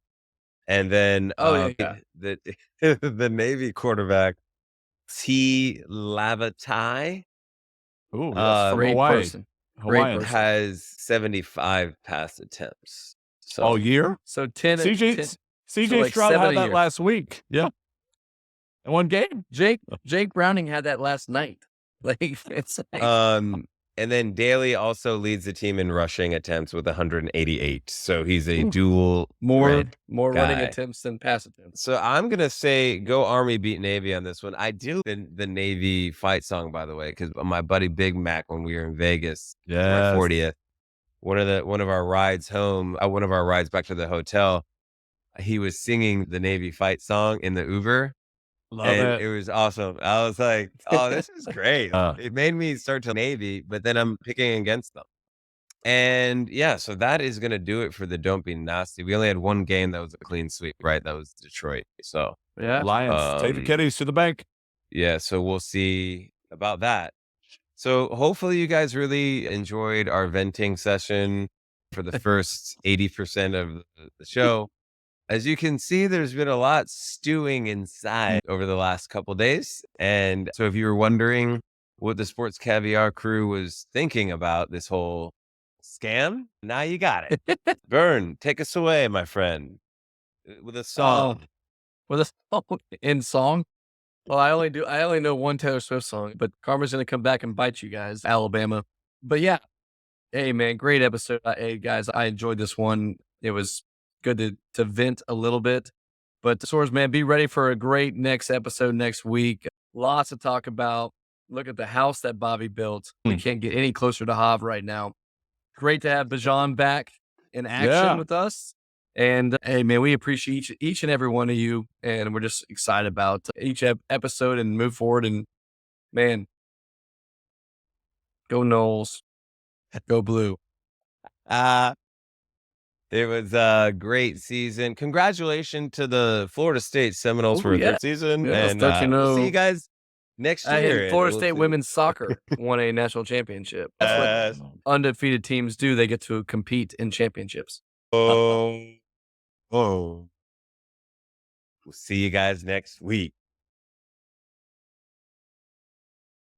A: and then
B: Yeah.
A: the the Navy quarterback T Lavatai
C: Ooh, that's from
B: Great
C: Hawaii.
B: person.
C: Hawaiian.
B: person.
A: has 75 pass attempts. So
C: All year?
B: So 10.
C: CJ
B: like
C: Stroud
B: 7
C: had
B: a
C: that
B: year.
C: last week. Yeah. In one game.
B: Jake Browning had that last night. Like it's like,
A: and then Daly also leads the team in rushing attempts with 188. So he's a
B: Ooh.
A: dual
B: more
A: threat
B: running
A: guy.
B: attempts than pass attempts.
A: So I'm gonna say go Army beat Navy on this one. I do the Navy fight song, by the way, because my buddy Big Mac, when we were in Vegas, for my
C: Yes.
A: 40th, one of our rides home, one of our rides back to the hotel, he was singing the Navy fight song in the Uber.
C: Love
A: And
C: it.
A: it was awesome. I was like, oh, this is great.
C: Uh.
A: It made me start to Navy, but then I'm picking against them. And yeah, so that is going to do it for the Don't Be Nasty. We only had one game that was a clean sweep, right? That was Detroit. So
B: Yeah.
C: Lions. Take the kiddies to the bank.
A: yeah, so we'll see about that. So hopefully you guys really enjoyed our venting session for the first 80% of the show. As you can see, there's been a lot stewing inside over the last couple days. And so if you were wondering what the Sports Caviar crew was thinking about this whole scam, now you got it. Birn, take us away, my friend, with a song.
B: With a song in song. Well, I only know one Taylor Swift song, but Karma's gonna come back and bite you guys, Alabama. But yeah, hey man, great episode. Hey guys, I enjoyed this one. It was good to vent a little bit. But Swords, man, be ready for a great next episode next week. Lots to talk about. Look at the house that Bobby built. We can't get any closer to Hav right now. Great to have Bijon back in action with us. And hey, man, we appreciate each and every one of you. And we're just excited about each episode and move forward. And man, go Knowles. Go Blue.
A: It was a great season. Congratulations to the Florida State Seminoles for a third season.
B: Yeah,
A: and
B: we'll
A: see you guys next year.
B: Florida State women's soccer won a national championship. That's what undefeated teams do. They get to compete in championships.
A: We'll see you guys next week.